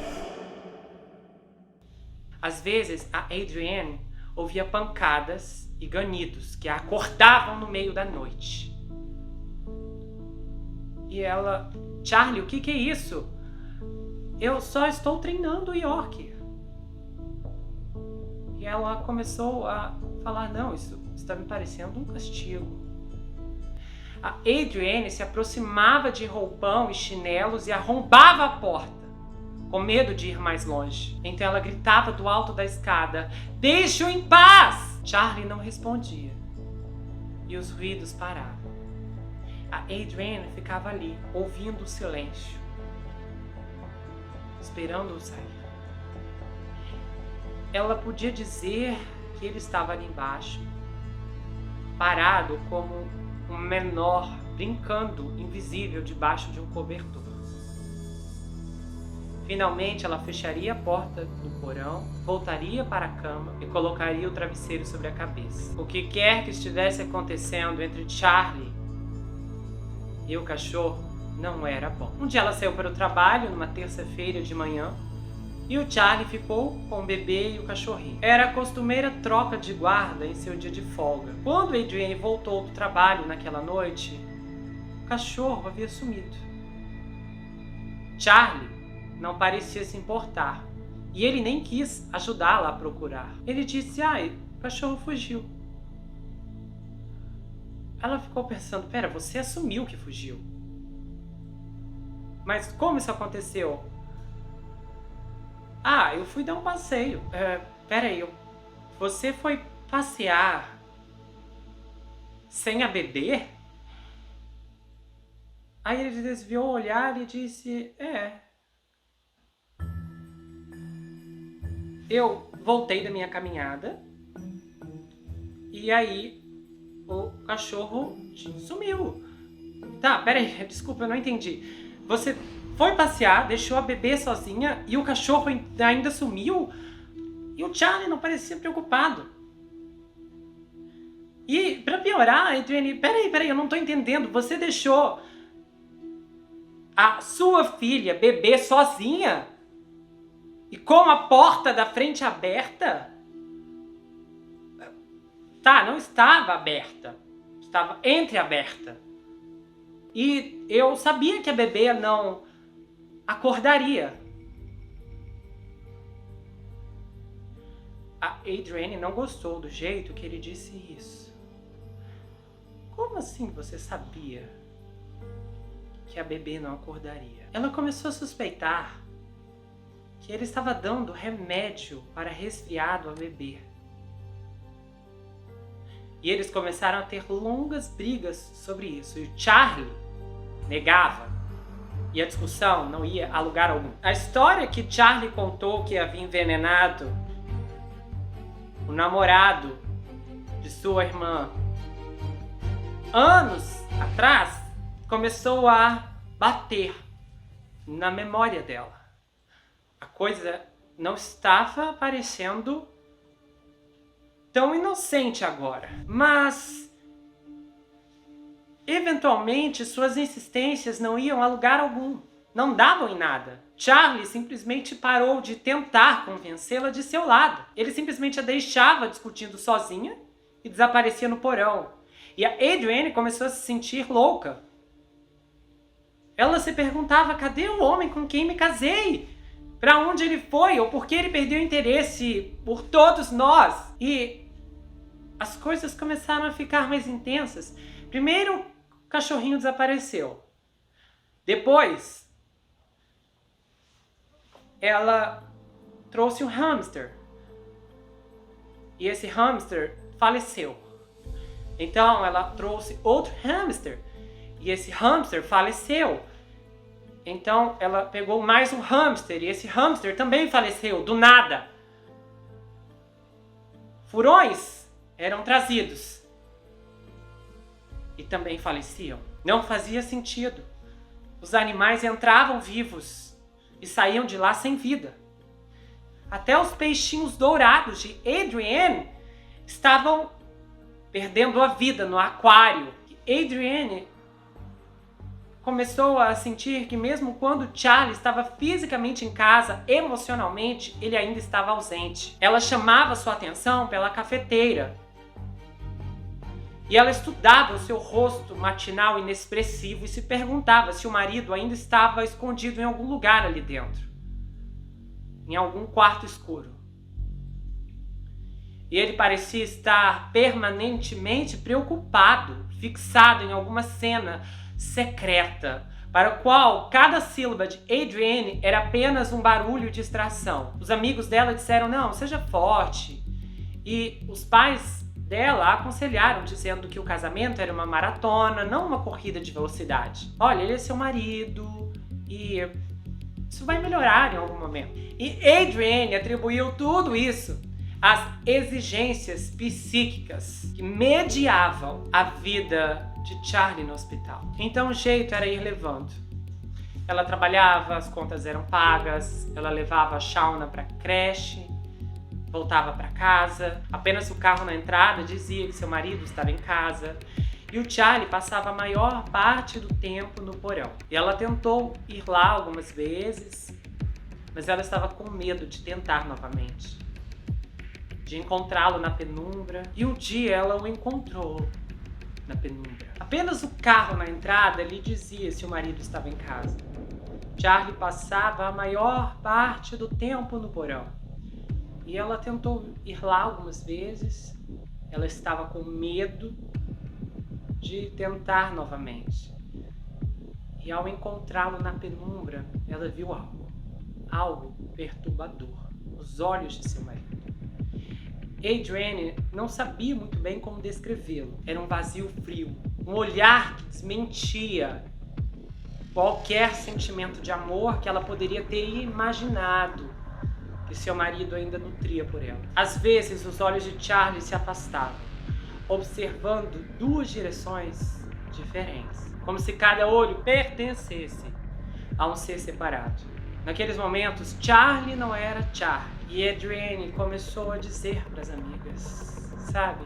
Às vezes, a Adrienne ouvia pancadas e ganidos que a acordavam no meio da noite. E ela... Charlie, o que é isso? Eu só estou treinando o York. E ela começou a falar, não, isso está me parecendo um castigo. A Adrienne se aproximava de roupão e chinelos e arrombava a porta, com medo de ir mais longe. Então ela gritava do alto da escada, deixe-o em paz! Charlie não respondia. E os ruídos paravam. A Adrienne ficava ali, ouvindo o silêncio, esperando-o sair. Ela podia dizer que ele estava ali embaixo, parado como um menor, brincando invisível debaixo de um cobertor. Finalmente ela fecharia a porta do porão, voltaria para a cama e colocaria o travesseiro sobre a cabeça. O que quer que estivesse acontecendo entre Charlie e o cachorro não era bom. Um dia ela saiu para o trabalho, numa terça-feira de manhã, e o Charlie ficou com o bebê e o cachorrinho. Era a costumeira troca de guarda em seu dia de folga. Quando Adrienne voltou do trabalho naquela noite, o cachorro havia sumido. Charlie não parecia se importar, e ele nem quis ajudá-la a procurar. Ele disse, o cachorro fugiu. Ela ficou pensando, pera, você assumiu que fugiu. Mas como isso aconteceu? Eu fui dar um passeio. Peraí, você foi passear sem a bebê? Aí ele desviou o olhar e disse, eu voltei da minha caminhada e aí o cachorro sumiu. Tá, peraí, desculpa, eu não entendi. Você foi passear, deixou a bebê sozinha e o cachorro ainda sumiu? E o Charlie não parecia preocupado. E pra piorar, Adriane, peraí, eu não tô entendendo. Você deixou a sua filha beber sozinha? E com a porta da frente aberta? Tá, não estava aberta. Estava entreaberta. E eu sabia que a bebê não acordaria. A Adriane não gostou do jeito que ele disse isso. Como assim você sabia que a bebê não acordaria? Ela começou a suspeitar que ele estava dando remédio para resfriado à bebê. E eles começaram a ter longas brigas sobre isso. E o Charlie negava. E a discussão não ia a lugar algum. A história que Charlie contou que havia envenenado o namorado de sua irmã anos atrás começou a bater na memória dela. A coisa não estava parecendo tão inocente agora, mas eventualmente suas insistências não iam a lugar algum, não davam em nada. Charlie simplesmente parou de tentar convencê-la de seu lado. Ele simplesmente a deixava discutindo sozinha e desaparecia no porão. E a Adriane começou a se sentir louca. Ela se perguntava: cadê o homem com quem me casei? Para onde ele foi? Ou por que ele perdeu interesse por todos nós? E as coisas começaram a ficar mais intensas. Primeiro, o cachorrinho desapareceu. Depois, ela trouxe um hamster. E esse hamster faleceu. Então, ela trouxe outro hamster. E esse hamster faleceu. Então, ela pegou mais um hamster. E esse hamster também faleceu, do nada. Furões eram trazidos. E também faleciam. Não fazia sentido. Os animais entravam vivos e saíam de lá sem vida. Até os peixinhos dourados de Adriane estavam perdendo a vida no aquário. Adriane começou a sentir que mesmo quando Charlie estava fisicamente em casa, emocionalmente, ele ainda estava ausente. Ela chamava sua atenção pela cafeteira. E ela estudava o seu rosto matinal inexpressivo e se perguntava se o marido ainda estava escondido em algum lugar ali dentro. Em algum quarto escuro. E ele parecia estar permanentemente preocupado, fixado em alguma cena secreta, para o qual cada sílaba de Adriane era apenas um barulho de distração. Os amigos dela disseram: não, seja forte. E os pais dela a aconselharam, dizendo que o casamento era uma maratona, não uma corrida de velocidade. Olha, ele é seu marido e isso vai melhorar em algum momento. E Adriane atribuiu tudo isso às exigências psíquicas que mediavam a vida de Charlie no hospital. Então o jeito era ir levando. Ela trabalhava, as contas eram pagas, ela levava a Shauna para creche, voltava para casa. Apenas o carro na entrada dizia que seu marido estava em casa. E o Charlie passava a maior parte do tempo no porão. E ela tentou ir lá algumas vezes, mas ela estava com medo de tentar novamente, de encontrá-lo na penumbra. E um dia ela o encontrou na penumbra. Apenas o carro na entrada lhe dizia se o marido estava em casa. Charlie passava a maior parte do tempo no porão. E ela tentou ir lá algumas vezes. Ela estava com medo de tentar novamente. E ao encontrá-lo na penumbra, ela viu algo perturbador nos olhos de seu marido. Adriane não sabia muito bem como descrevê-lo. Era um vazio frio, um olhar que desmentia qualquer sentimento de amor que ela poderia ter imaginado que seu marido ainda nutria por ela. Às vezes, os olhos de Charlie se afastavam, observando duas direções diferentes, como se cada olho pertencesse a um ser separado. Naqueles momentos, Charlie não era Charlie. E Adriane começou a dizer para as amigas: sabe,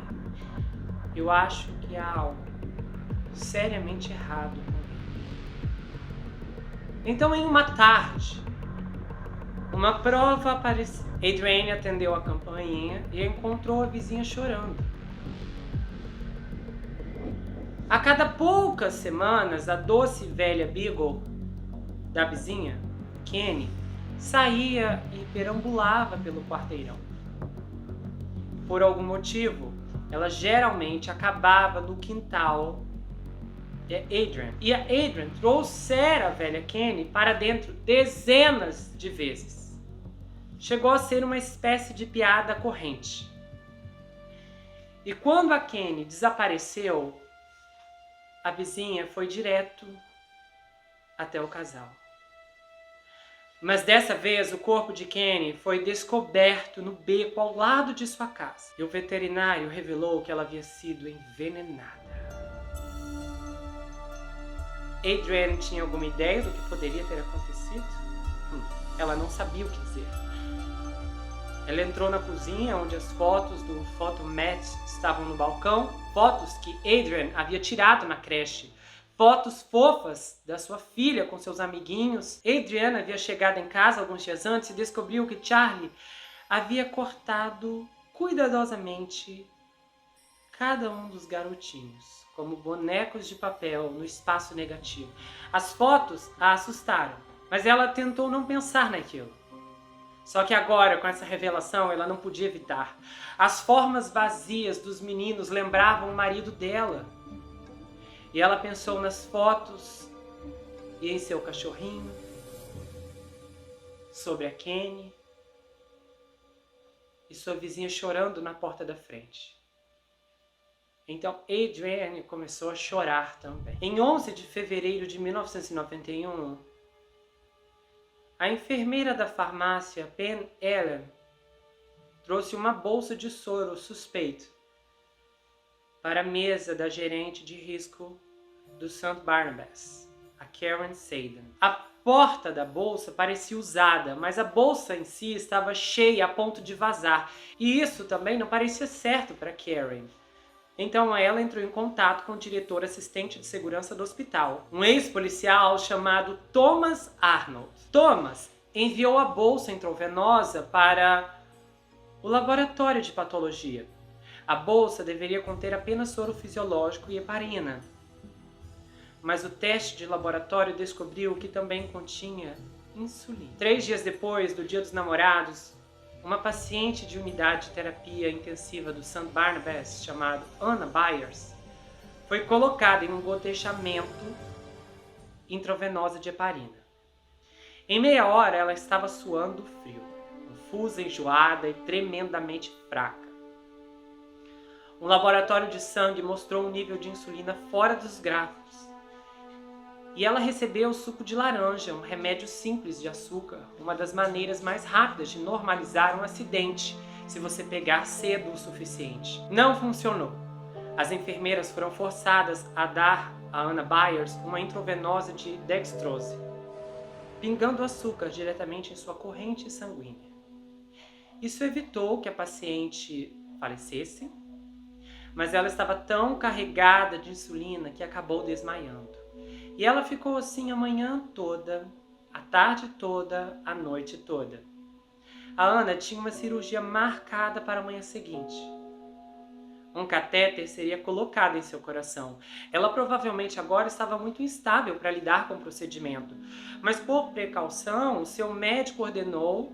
eu acho que há algo seriamente errado com ele. Então, em uma tarde, uma prova apareceu. Adrienne atendeu a campainha e encontrou a vizinha chorando. A cada poucas semanas, a doce velha Beagle da vizinha, Kenny, saía e perambulava pelo quarteirão. Por algum motivo, ela geralmente acabava no quintal de Adrienne. E a Adrienne trouxera a velha Kenny para dentro dezenas de vezes. Chegou a ser uma espécie de piada corrente. E quando a Kenny desapareceu, a vizinha foi direto até o casal. Mas dessa vez o corpo de Kenny foi descoberto no beco ao lado de sua casa. E o veterinário revelou que ela havia sido envenenada. Adrienne tinha alguma ideia do que poderia ter acontecido? Ela não sabia o que dizer. Ela entrou na cozinha, onde as fotos do photomat estavam no balcão, fotos que Adrienne havia tirado na creche, fotos fofas da sua filha com seus amiguinhos. Adrienne havia chegado em casa alguns dias antes e descobriu que Charlie havia cortado cuidadosamente cada um dos garotinhos, como bonecos de papel no espaço negativo. As fotos a assustaram, mas ela tentou não pensar naquilo. Só que agora, com essa revelação, ela não podia evitar. As formas vazias dos meninos lembravam o marido dela. E ela pensou nas fotos e em seu cachorrinho, sobre a Kenny e sua vizinha chorando na porta da frente. Então Adrienne começou a chorar também. Em 11 de fevereiro de 1991, a enfermeira da farmácia Penn Allen trouxe uma bolsa de soro suspeito para a mesa da gerente de risco do St. Barnabas, a Karen Seiden. A porta da bolsa parecia usada, mas a bolsa em si estava cheia a ponto de vazar. E isso também não parecia certo para Karen. Então ela entrou em contato com o diretor assistente de segurança do hospital, um ex-policial chamado Thomas Arnold. Thomas enviou a bolsa intravenosa para o laboratório de patologia. A bolsa deveria conter apenas soro fisiológico e heparina. Mas o teste de laboratório descobriu que também continha insulina. 3 dias depois do Dia dos Namorados, uma paciente de unidade de terapia intensiva do St. Barnabas, chamada Anna Byers, foi colocada em um gotejamento intravenoso de heparina. Em meia hora, ela estava suando frio, confusa, enjoada e tremendamente fraca. Um laboratório de sangue mostrou um nível de insulina fora dos gráficos. E ela recebeu suco de laranja, um remédio simples de açúcar, uma das maneiras mais rápidas de normalizar um acidente, se você pegar cedo o suficiente. Não funcionou. As enfermeiras foram forçadas a dar a Anna Byers uma intravenosa de dextrose, pingando açúcar diretamente em sua corrente sanguínea. Isso evitou que a paciente falecesse, mas ela estava tão carregada de insulina que acabou desmaiando. E ela ficou assim a manhã toda, a tarde toda, a noite toda. A Ana tinha uma cirurgia marcada para a manhã seguinte. Um catéter seria colocado em seu coração. Ela provavelmente agora estava muito instável para lidar com o procedimento. Mas por precaução, seu médico ordenou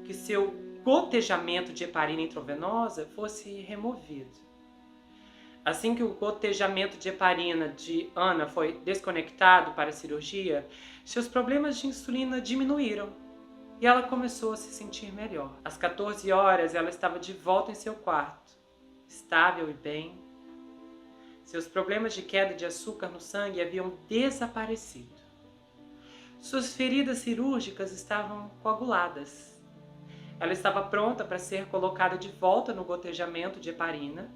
que seu gotejamento de heparina intravenosa fosse removido. Assim que o gotejamento de heparina de Ana foi desconectado para a cirurgia, seus problemas de insulina diminuíram e ela começou a se sentir melhor. Às 14 horas, ela estava de volta em seu quarto, estável e bem. Seus problemas de queda de açúcar no sangue haviam desaparecido. Suas feridas cirúrgicas estavam coaguladas. Ela estava pronta para ser colocada de volta no gotejamento de heparina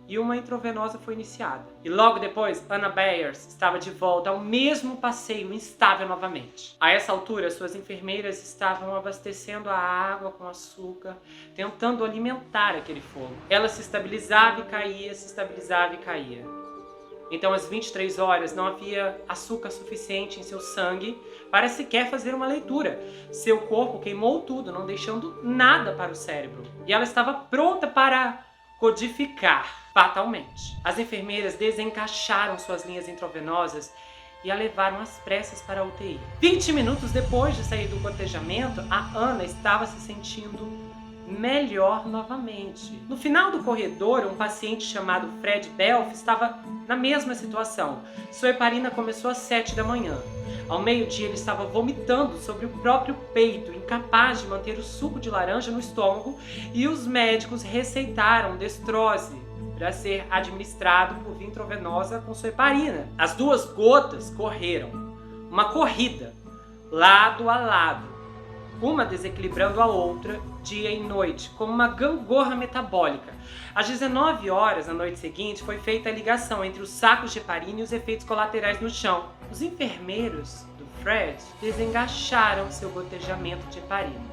e uma intravenosa foi iniciada. E logo depois, Anna Byers estava de volta ao mesmo passeio instável novamente. A essa altura, suas enfermeiras estavam abastecendo a água com açúcar, tentando alimentar aquele fogo. Ela se estabilizava e caía, se estabilizava e caía. Então, às 23 horas, não havia açúcar suficiente em seu sangue para sequer fazer uma leitura. Seu corpo queimou tudo, não deixando nada para o cérebro. E ela estava pronta para codificar fatalmente. As enfermeiras desencaixaram suas linhas intravenosas e a levaram às pressas para a UTI. 20 minutos depois de sair do gotejamento, a Ana estava se sentindo melhor novamente. No final do corredor, um paciente chamado Fred Belf estava na mesma situação. Sua heparina começou às 7 da manhã. Ao meio-dia, ele estava vomitando sobre o próprio peito, incapaz de manter o suco de laranja no estômago, e os médicos receitaram Destrose para ser administrado por via intravenosa com sua heparina. As duas gotas correram uma corrida, lado a lado, uma desequilibrando a outra dia e noite, como uma gangorra metabólica. Às 19 horas, na noite seguinte, foi feita a ligação entre os sacos de heparina e os efeitos colaterais no chão. Os enfermeiros do Fred desengaixaram seu gotejamento de heparina.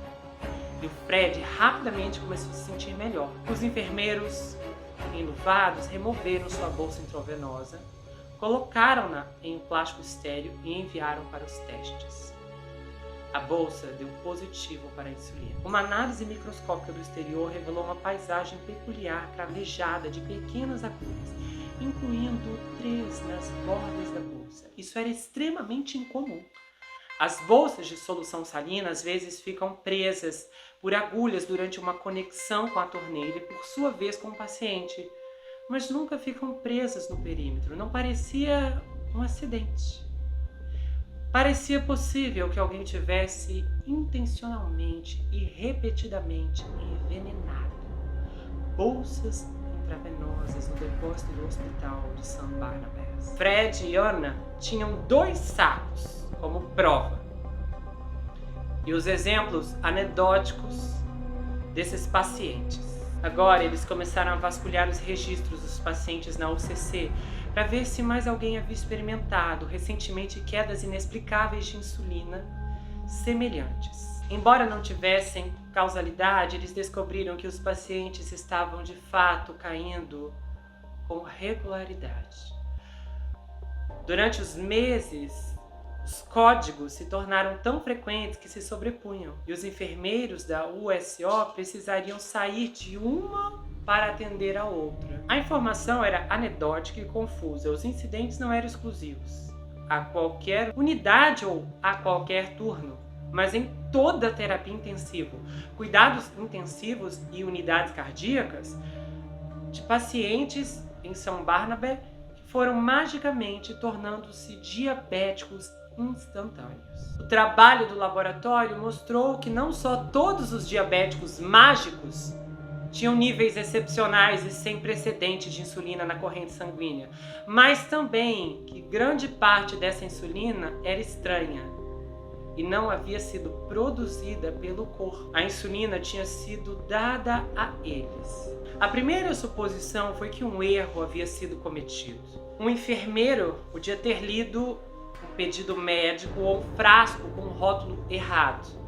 E o Fred rapidamente começou a se sentir melhor. Os enfermeiros, enluvados, removeram sua bolsa intravenosa, colocaram-na em um plástico estéril e enviaram para os testes. A bolsa deu positivo para a insulina. Uma análise microscópica do exterior revelou uma paisagem peculiar cravejada de pequenas agulhas, incluindo 3 nas bordas da bolsa. Isso era extremamente incomum. As bolsas de solução salina às vezes ficam presas por agulhas durante uma conexão com a torneira e por sua vez com o paciente, mas nunca ficam presas no perímetro. Não parecia um acidente. Parecia possível que alguém tivesse intencionalmente e repetidamente envenenado bolsas intravenosas no depósito do hospital de St. Barnabas. Fred e Anna tinham 2 sacos como prova. E os exemplos anedóticos desses pacientes. Agora eles começaram a vasculhar os registros dos pacientes na UCC para ver se mais alguém havia experimentado recentemente quedas inexplicáveis de insulina semelhantes. Embora não tivessem causalidade, eles descobriram que os pacientes estavam de fato caindo com regularidade. Durante os meses, os códigos se tornaram tão frequentes que se sobrepunham, e os enfermeiros da USO precisariam sair de uma para atender a outra. A informação era anedótica e confusa, os incidentes não eram exclusivos a qualquer unidade ou a qualquer turno, mas em toda a terapia intensiva, cuidados intensivos e unidades cardíacas de pacientes em São Barnabé que foram magicamente tornando-se diabéticos instantâneos. O trabalho do laboratório mostrou que não só todos os diabéticos mágicos tinham níveis excepcionais e sem precedentes de insulina na corrente sanguínea, mas também que grande parte dessa insulina era estranha e não havia sido produzida pelo corpo. A insulina tinha sido dada a eles. A primeira suposição foi que um erro havia sido cometido. Um enfermeiro podia ter lido um pedido médico ou um frasco com um rótulo errado.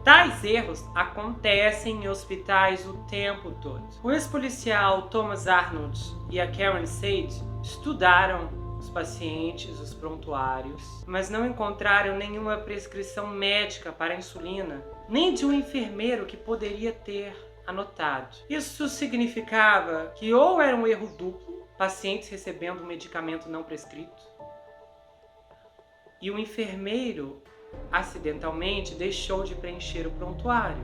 Tais erros acontecem em hospitais o tempo todo. O ex-policial Thomas Arnold e a Karen Sade estudaram os pacientes, os prontuários, mas não encontraram nenhuma prescrição médica para a insulina, nem de um enfermeiro que poderia ter anotado. Isso significava que ou era um erro duplo, pacientes recebendo um medicamento não prescrito, e o enfermeiro acidentalmente deixou de preencher o prontuário,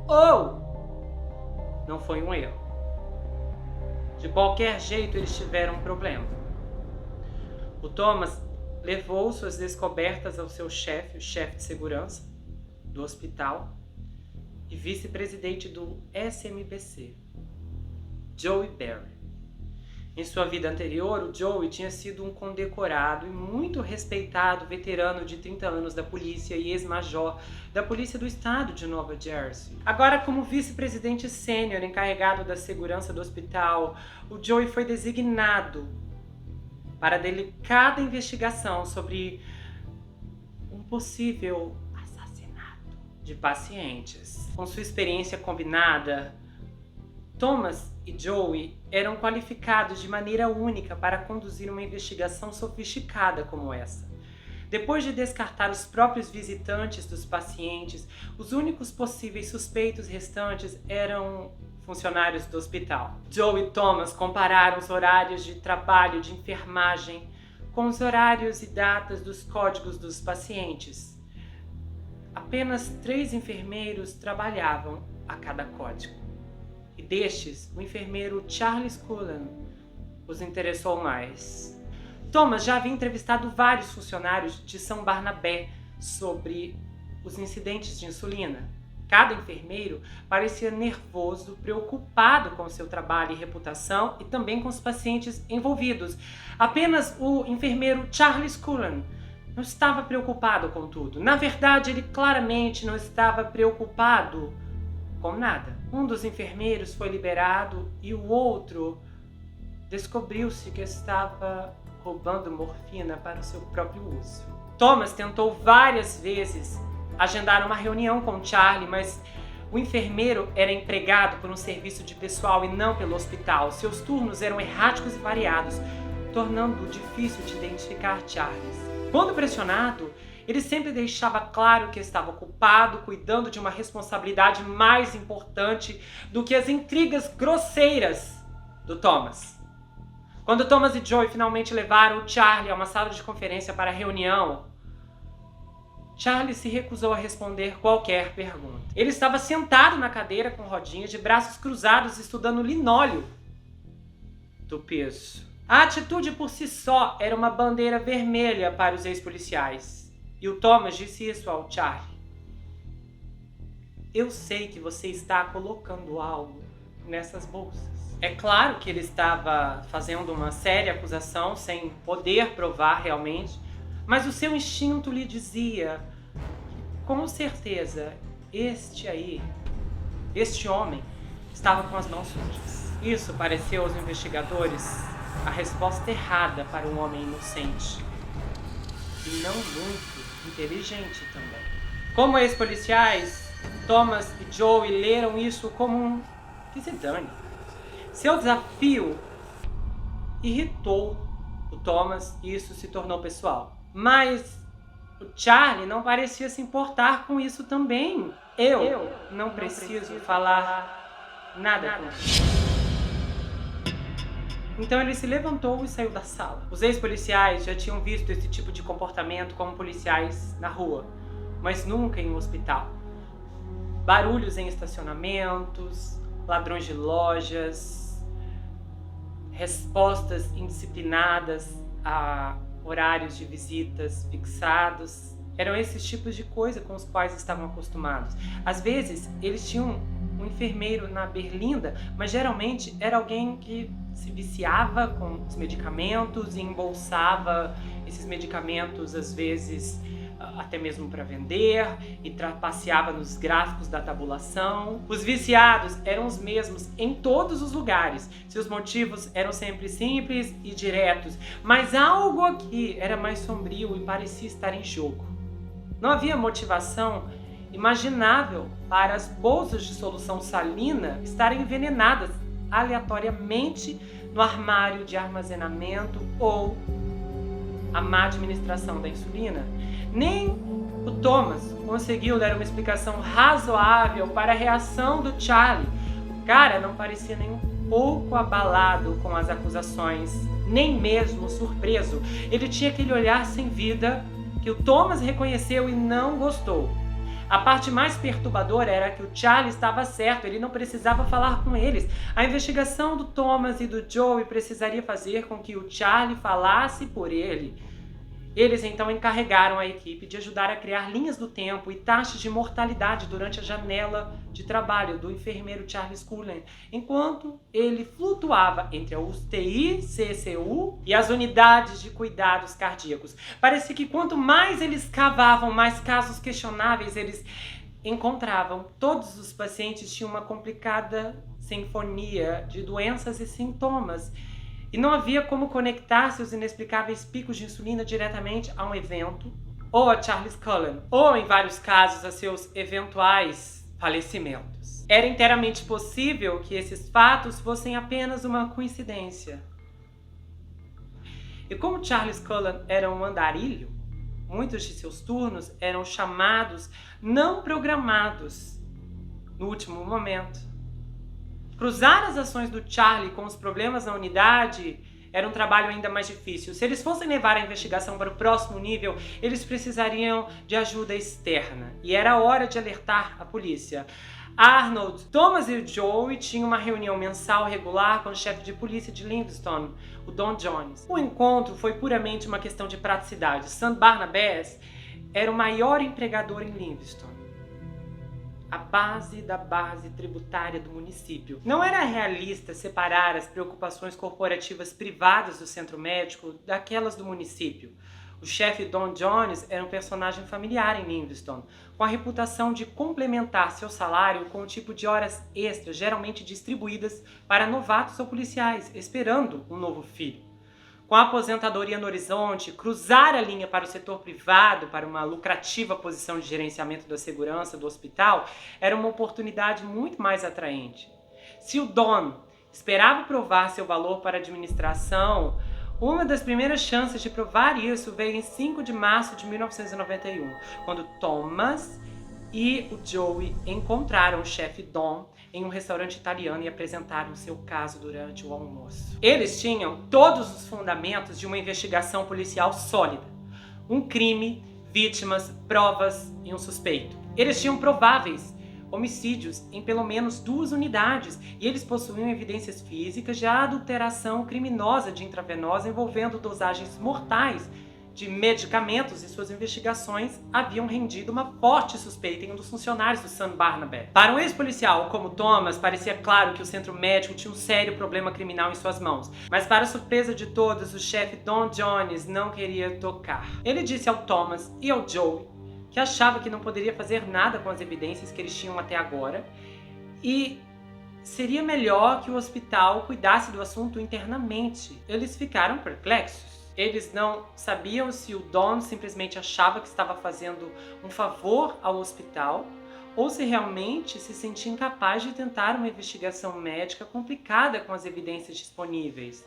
ou não foi um erro. De qualquer jeito, eles tiveram um problema. O Thomas levou suas descobertas ao seu chefe, o chefe de segurança do hospital e vice-presidente do SMBC, Joey Barry. Em sua vida anterior, o Joey tinha sido um condecorado e muito respeitado veterano de 30 anos da polícia e ex-major da polícia do estado de Nova Jersey. Agora, como vice-presidente sênior encarregado da segurança do hospital, o Joey foi designado para a delicada investigação sobre um possível assassinato de pacientes. Com sua experiência combinada, Thomas e Joey eram qualificados de maneira única para conduzir uma investigação sofisticada como essa. Depois de descartar os próprios visitantes dos pacientes, os únicos possíveis suspeitos restantes eram funcionários do hospital. Joe e Thomas compararam os horários de trabalho de enfermagem com os horários e datas dos códigos dos pacientes. Apenas 3 enfermeiros trabalhavam a cada código. E destes, o enfermeiro Charles Cullen os interessou mais. Thomas já havia entrevistado vários funcionários de São Barnabé sobre os incidentes de insulina. Cada enfermeiro parecia nervoso, preocupado com seu trabalho e reputação e também com os pacientes envolvidos. Apenas o enfermeiro Charles Cullen não estava preocupado com tudo. Na verdade, ele claramente não estava preocupado com nada. Um dos enfermeiros foi liberado e o outro descobriu-se que estava roubando morfina para o seu próprio uso. Thomas tentou várias vezes agendar uma reunião com Charlie, mas o enfermeiro era empregado por um serviço de pessoal e não pelo hospital. Seus turnos eram erráticos e variados, tornando difícil de identificar Charles. Quando pressionado, ele sempre deixava claro que estava ocupado, cuidando de uma responsabilidade mais importante do que as intrigas grosseiras do Thomas. Quando Thomas e Joey finalmente levaram o Charlie a uma sala de conferência para a reunião, Charlie se recusou a responder qualquer pergunta. Ele estava sentado na cadeira com rodinhas, de braços cruzados, estudando linóleo do piso. A atitude por si só era uma bandeira vermelha para os ex-policiais. E o Thomas disse isso ao Charlie. Eu sei que você está colocando algo nessas bolsas. É claro que ele estava fazendo uma séria acusação sem poder provar realmente, mas o seu instinto lhe dizia que, com certeza, este homem, estava com as mãos sujas. Isso pareceu aos investigadores a resposta errada para um homem inocente. E não muito inteligente também. Como ex-policiais, Thomas e Joey leram isso como um que se dane. Seu desafio irritou o Thomas e isso se tornou pessoal. Mas o Charlie não parecia se importar com isso também. Eu não preciso falar nada com ele. Então ele se levantou e saiu da sala. Os ex-policiais já tinham visto esse tipo de comportamento como policiais na rua, mas nunca em um hospital. Barulhos em estacionamentos, ladrões de lojas, respostas indisciplinadas a horários de visitas fixados. Eram esses tipos de coisa com os quais estavam acostumados. Às vezes, eles tinham um enfermeiro na berlinda, mas geralmente era alguém que se viciava com os medicamentos e embolsava esses medicamentos, às vezes, até mesmo para vender, e trapaceava nos gráficos da tabulação. Os viciados eram os mesmos em todos os lugares. Seus motivos eram sempre simples e diretos, mas algo aqui era mais sombrio e parecia estar em jogo. Não havia motivação imaginável para as bolsas de solução salina estarem envenenadas aleatoriamente no armário de armazenamento ou a má administração da insulina. Nem o Thomas conseguiu dar uma explicação razoável para a reação do Charlie. O cara não parecia nem um pouco abalado com as acusações, nem mesmo surpreso. Ele tinha aquele olhar sem vida que o Thomas reconheceu e não gostou. A parte mais perturbadora era que o Charlie estava certo, ele não precisava falar com eles. A investigação do Thomas e do Joey precisaria fazer com que o Charlie falasse por ele. Eles então encarregaram a equipe de ajudar a criar linhas do tempo e taxas de mortalidade durante a janela de trabalho do enfermeiro Charles Cullen, enquanto ele flutuava entre a UTI, CCU e as unidades de cuidados cardíacos. Parecia que quanto mais eles cavavam, mais casos questionáveis eles encontravam. Todos os pacientes tinham uma complicada sinfonia de doenças e sintomas. E não havia como conectar seus inexplicáveis picos de insulina diretamente a um evento, ou a Charles Cullen, ou, em vários casos, a seus eventuais falecimentos. Era inteiramente possível que esses fatos fossem apenas uma coincidência. E como Charles Cullen era um andarilho, muitos de seus turnos eram chamados não programados no último momento. Cruzar as ações do Charlie com os problemas na unidade era um trabalho ainda mais difícil. Se eles fossem levar a investigação para o próximo nível, eles precisariam de ajuda externa. E era hora de alertar a polícia. Arnold, Thomas e Joey tinham uma reunião mensal regular com o chefe de polícia de Livingston, o Don Jones. O encontro foi puramente uma questão de praticidade. St. Barnabas era o maior empregador em Livingston, a base da base tributária do município. Não era realista separar as preocupações corporativas privadas do centro médico daquelas do município. O chefe Don Jones era um personagem familiar em Livingston, com a reputação de complementar seu salário com o tipo de horas extras geralmente distribuídas para novatos ou policiais, esperando um novo filho. Com a aposentadoria no horizonte, cruzar a linha para o setor privado, para uma lucrativa posição de gerenciamento da segurança do hospital, era uma oportunidade muito mais atraente. Se o Don esperava provar seu valor para a administração, uma das primeiras chances de provar isso veio em 5 de março de 1991, quando Thomas e o Joey encontraram o chefe Don em um restaurante italiano e apresentaram seu caso durante o almoço. Eles tinham todos os fundamentos de uma investigação policial sólida. Um crime, vítimas, provas e um suspeito. Eles tinham prováveis homicídios em pelo menos 2 unidades e eles possuíam evidências físicas de adulteração criminosa de intravenosa envolvendo dosagens mortais de medicamentos e suas investigações haviam rendido uma forte suspeita em um dos funcionários do St. Barnabas. Para um ex-policial como Thomas, parecia claro que o centro médico tinha um sério problema criminal em suas mãos. Mas para a surpresa de todos, o chefe Don Jones não queria tocar. Ele disse ao Thomas e ao Joey que achava que não poderia fazer nada com as evidências que eles tinham até agora e seria melhor que o hospital cuidasse do assunto internamente. Eles ficaram perplexos. Eles não sabiam se o Don simplesmente achava que estava fazendo um favor ao hospital ou se realmente se sentia incapaz de tentar uma investigação médica complicada com as evidências disponíveis.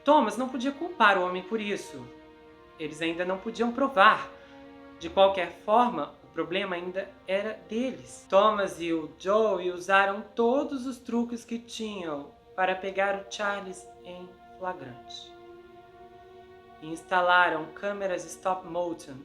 Thomas não podia culpar o homem por isso. Eles ainda não podiam provar. De qualquer forma, o problema ainda era deles. Thomas e o Joey usaram todos os truques que tinham para pegar o Charles em flagrante. E instalaram câmeras stop motion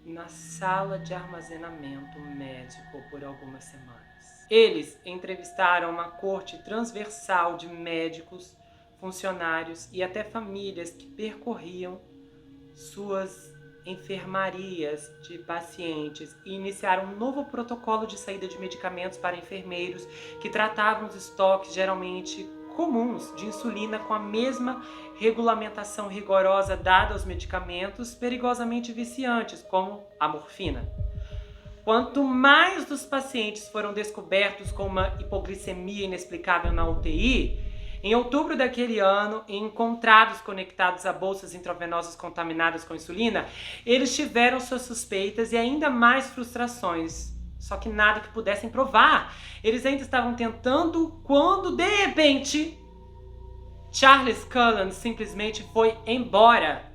na sala de armazenamento médico por algumas semanas. Eles entrevistaram uma corte transversal de médicos, funcionários e até famílias que percorriam suas enfermarias de pacientes e iniciaram um novo protocolo de saída de medicamentos para enfermeiros que tratavam os estoques geralmente comuns de insulina com a mesma regulamentação rigorosa dada aos medicamentos perigosamente viciantes, como a morfina. Quanto mais dos pacientes foram descobertos com uma hipoglicemia inexplicável na UTI, em outubro daquele ano, encontrados conectados a bolsas intravenosas contaminadas com insulina, eles tiveram suas suspeitas e ainda mais frustrações. Só que nada que pudessem provar. Eles ainda estavam tentando quando, de repente, Charles Cullen simplesmente foi embora.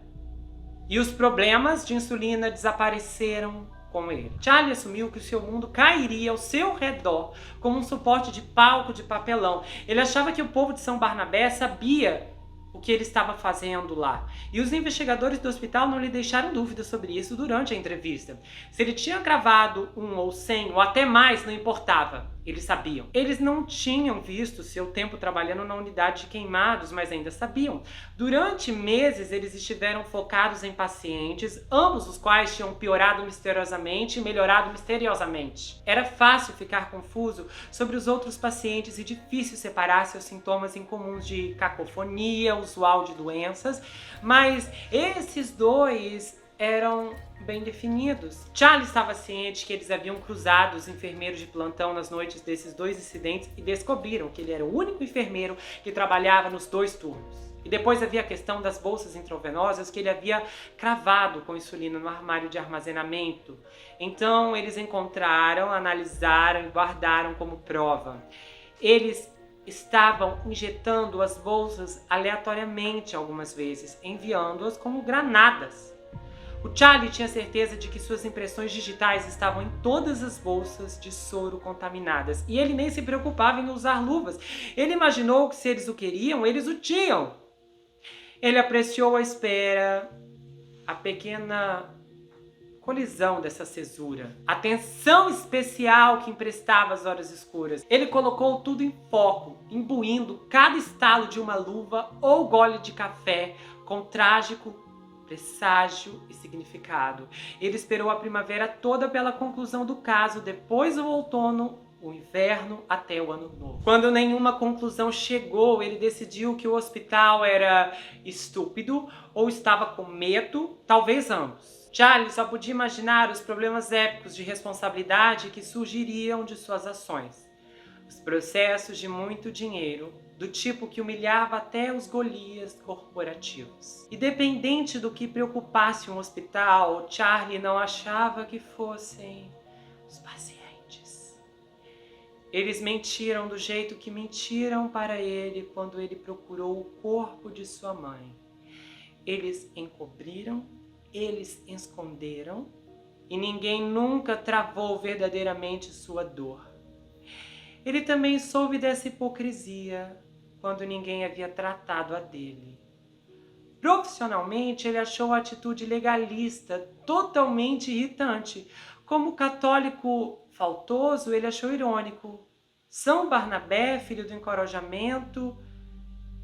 E os problemas de insulina desapareceram com ele. Charlie assumiu que o seu mundo cairia ao seu redor como um suporte de palco de papelão. Ele achava que o povo de São Barnabé sabia o que ele estava fazendo lá. E os investigadores do hospital não lhe deixaram dúvidas sobre isso durante a entrevista. Se ele tinha gravado 1 ou 100 ou até mais, não importava. Eles sabiam. Eles não tinham visto seu tempo trabalhando na unidade de queimados, mas ainda sabiam. Durante meses, eles estiveram focados em pacientes, ambos os quais tinham piorado misteriosamente e melhorado misteriosamente. Era fácil ficar confuso sobre os outros pacientes e difícil separar seus sintomas incomuns de cacofonia, usual de doenças, mas esses dois eram bem definidos. Charlie estava ciente que eles haviam cruzado os enfermeiros de plantão nas noites desses dois incidentes e descobriram que ele era o único enfermeiro que trabalhava nos 2 turnos. E depois havia a questão das bolsas intravenosas que ele havia cravado com insulina no armário de armazenamento. Então eles encontraram, analisaram e guardaram como prova. Eles estavam injetando as bolsas aleatoriamente algumas vezes, enviando-as como granadas. O Charlie tinha certeza de que suas impressões digitais estavam em todas as bolsas de soro contaminadas. E ele nem se preocupava em usar luvas. Ele imaginou que se eles o queriam, eles o tinham. Ele apreciou a espera, a pequena colisão dessa cesura, a atenção especial que emprestava às horas escuras. Ele colocou tudo em foco, imbuindo cada estalo de uma luva ou gole de café com trágico presságio e significado. Ele esperou a primavera toda pela conclusão do caso, depois o outono, o inverno até o ano novo. Quando nenhuma conclusão chegou, ele decidiu que o hospital era estúpido ou estava com medo, talvez ambos. Charlie só podia imaginar os problemas épicos de responsabilidade que surgiriam de suas ações. Os processos de muito dinheiro, do tipo que humilhava até os Golias corporativos. Independente do que preocupasse um hospital, Charlie não achava que fossem os pacientes. Eles mentiram do jeito que mentiram para ele quando ele procurou o corpo de sua mãe. Eles encobriram, eles esconderam, e ninguém nunca travou verdadeiramente sua dor. Ele também soube dessa hipocrisia quando ninguém havia tratado a dele. Profissionalmente, ele achou a atitude legalista totalmente irritante. Como católico faltoso, ele achou irônico. São Barnabé, filho do encorajamento,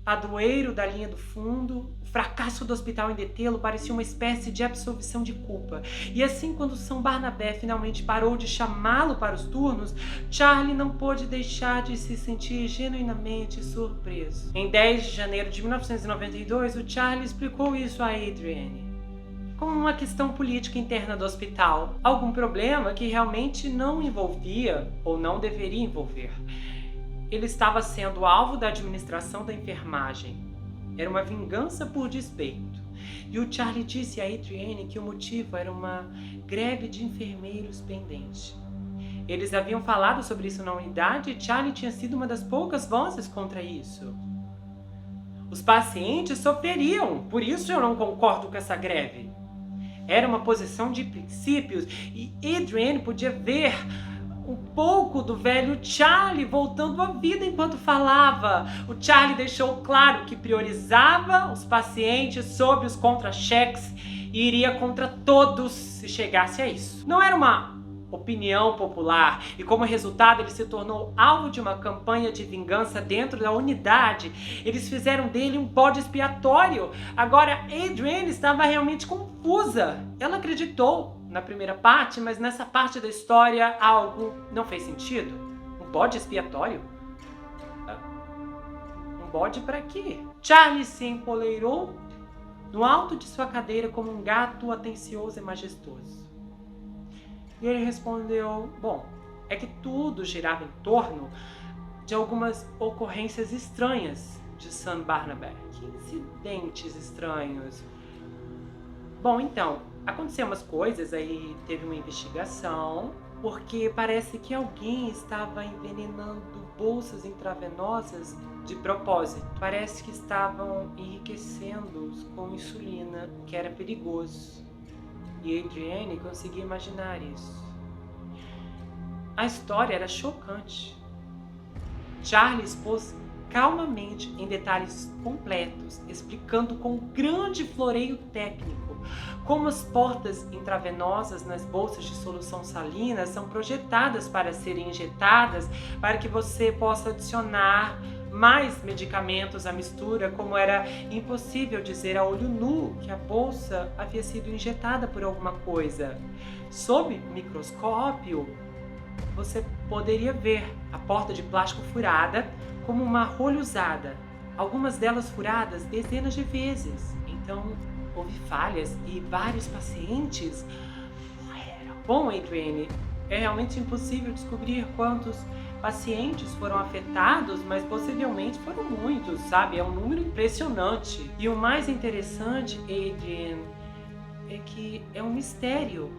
padroeiro da linha do fundo, o fracasso do hospital em detê-lo parecia uma espécie de absolvição de culpa. E assim, quando São Barnabé finalmente parou de chamá-lo para os turnos, Charlie não pôde deixar de se sentir genuinamente surpreso. Em 10 de janeiro de 1992, o Charlie explicou isso a Adrienne como uma questão política interna do hospital. Algum problema que realmente não envolvia ou não deveria envolver. Ele estava sendo alvo da administração da enfermagem. Era uma vingança por despeito. E o Charlie disse a Adrienne que o motivo era uma greve de enfermeiros pendente. Eles haviam falado sobre isso na unidade e Charlie tinha sido uma das poucas vozes contra isso. Os pacientes sofreriam, por isso eu não concordo com essa greve. Era uma posição de princípios e Adrienne podia ver um pouco do velho Charlie voltando à vida enquanto falava. O Charlie deixou claro que priorizava os pacientes sobre os contra-cheques e iria contra todos se chegasse a isso. Não era uma opinião popular e, como resultado, ele se tornou alvo de uma campanha de vingança dentro da unidade. Eles fizeram dele um bode expiatório. Agora, Adrienne estava realmente confusa. Ela acreditou na primeira parte, mas nessa parte da história algo não fez sentido. Um bode expiatório? Um bode para quê? Charlie se empoleirou no alto de sua cadeira como um gato atencioso e majestoso. E ele respondeu, bom, é que tudo girava em torno de algumas ocorrências estranhas de San Barnabé. Que incidentes estranhos? Bom, então, aconteceram umas coisas, aí teve uma investigação, porque parece que alguém estava envenenando bolsas intravenosas de propósito. Parece que estavam enriquecendo-os com insulina, que era perigoso. E Adrienne conseguia imaginar isso. A história era chocante. Charlie expôs calmamente, em detalhes completos, explicando com grande floreio técnico Como as portas intravenosas nas bolsas de solução salina são projetadas para serem injetadas para que você possa adicionar mais medicamentos à mistura, como era impossível dizer a olho nu que a bolsa havia sido injetada por alguma coisa. Sob microscópio, você poderia ver a porta de plástico furada como uma rolha usada, algumas delas furadas dezenas de vezes. Então, houve falhas e vários pacientes. Bom, Adrienne, é realmente impossível descobrir quantos pacientes foram afetados, mas possivelmente foram muitos, sabe? É um número impressionante. E o mais interessante, Adrienne, é que é um mistério.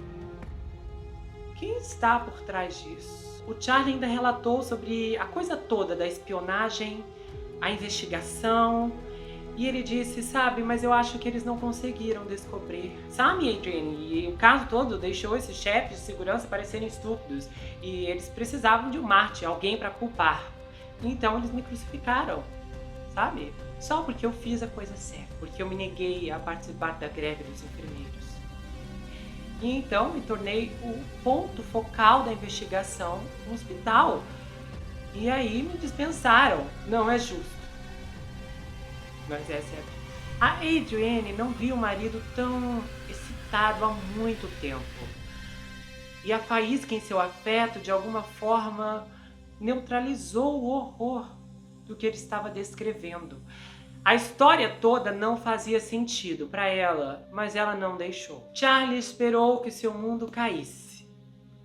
Quem está por trás disso? O Charlie ainda relatou sobre a coisa toda da espionagem, a investigação, e ele disse, sabe, mas eu acho que eles não conseguiram descobrir. Sabe, Adrienne, e o caso todo deixou esses chefes de segurança parecerem estúpidos, e eles precisavam de um Marte, alguém para culpar. Então eles me crucificaram, sabe? Só porque eu fiz a coisa certa, porque eu me neguei a participar da greve dos enfermeiros. E então me tornei o ponto focal da investigação no hospital. E aí me dispensaram. Não é justo. Mas essa é a Adrienne não viu o marido tão excitado há muito tempo. E a faísca em seu afeto, de alguma forma, neutralizou o horror do que ele estava descrevendo. A história toda não fazia sentido para ela, mas ela não deixou. Charlie esperou que seu mundo caísse.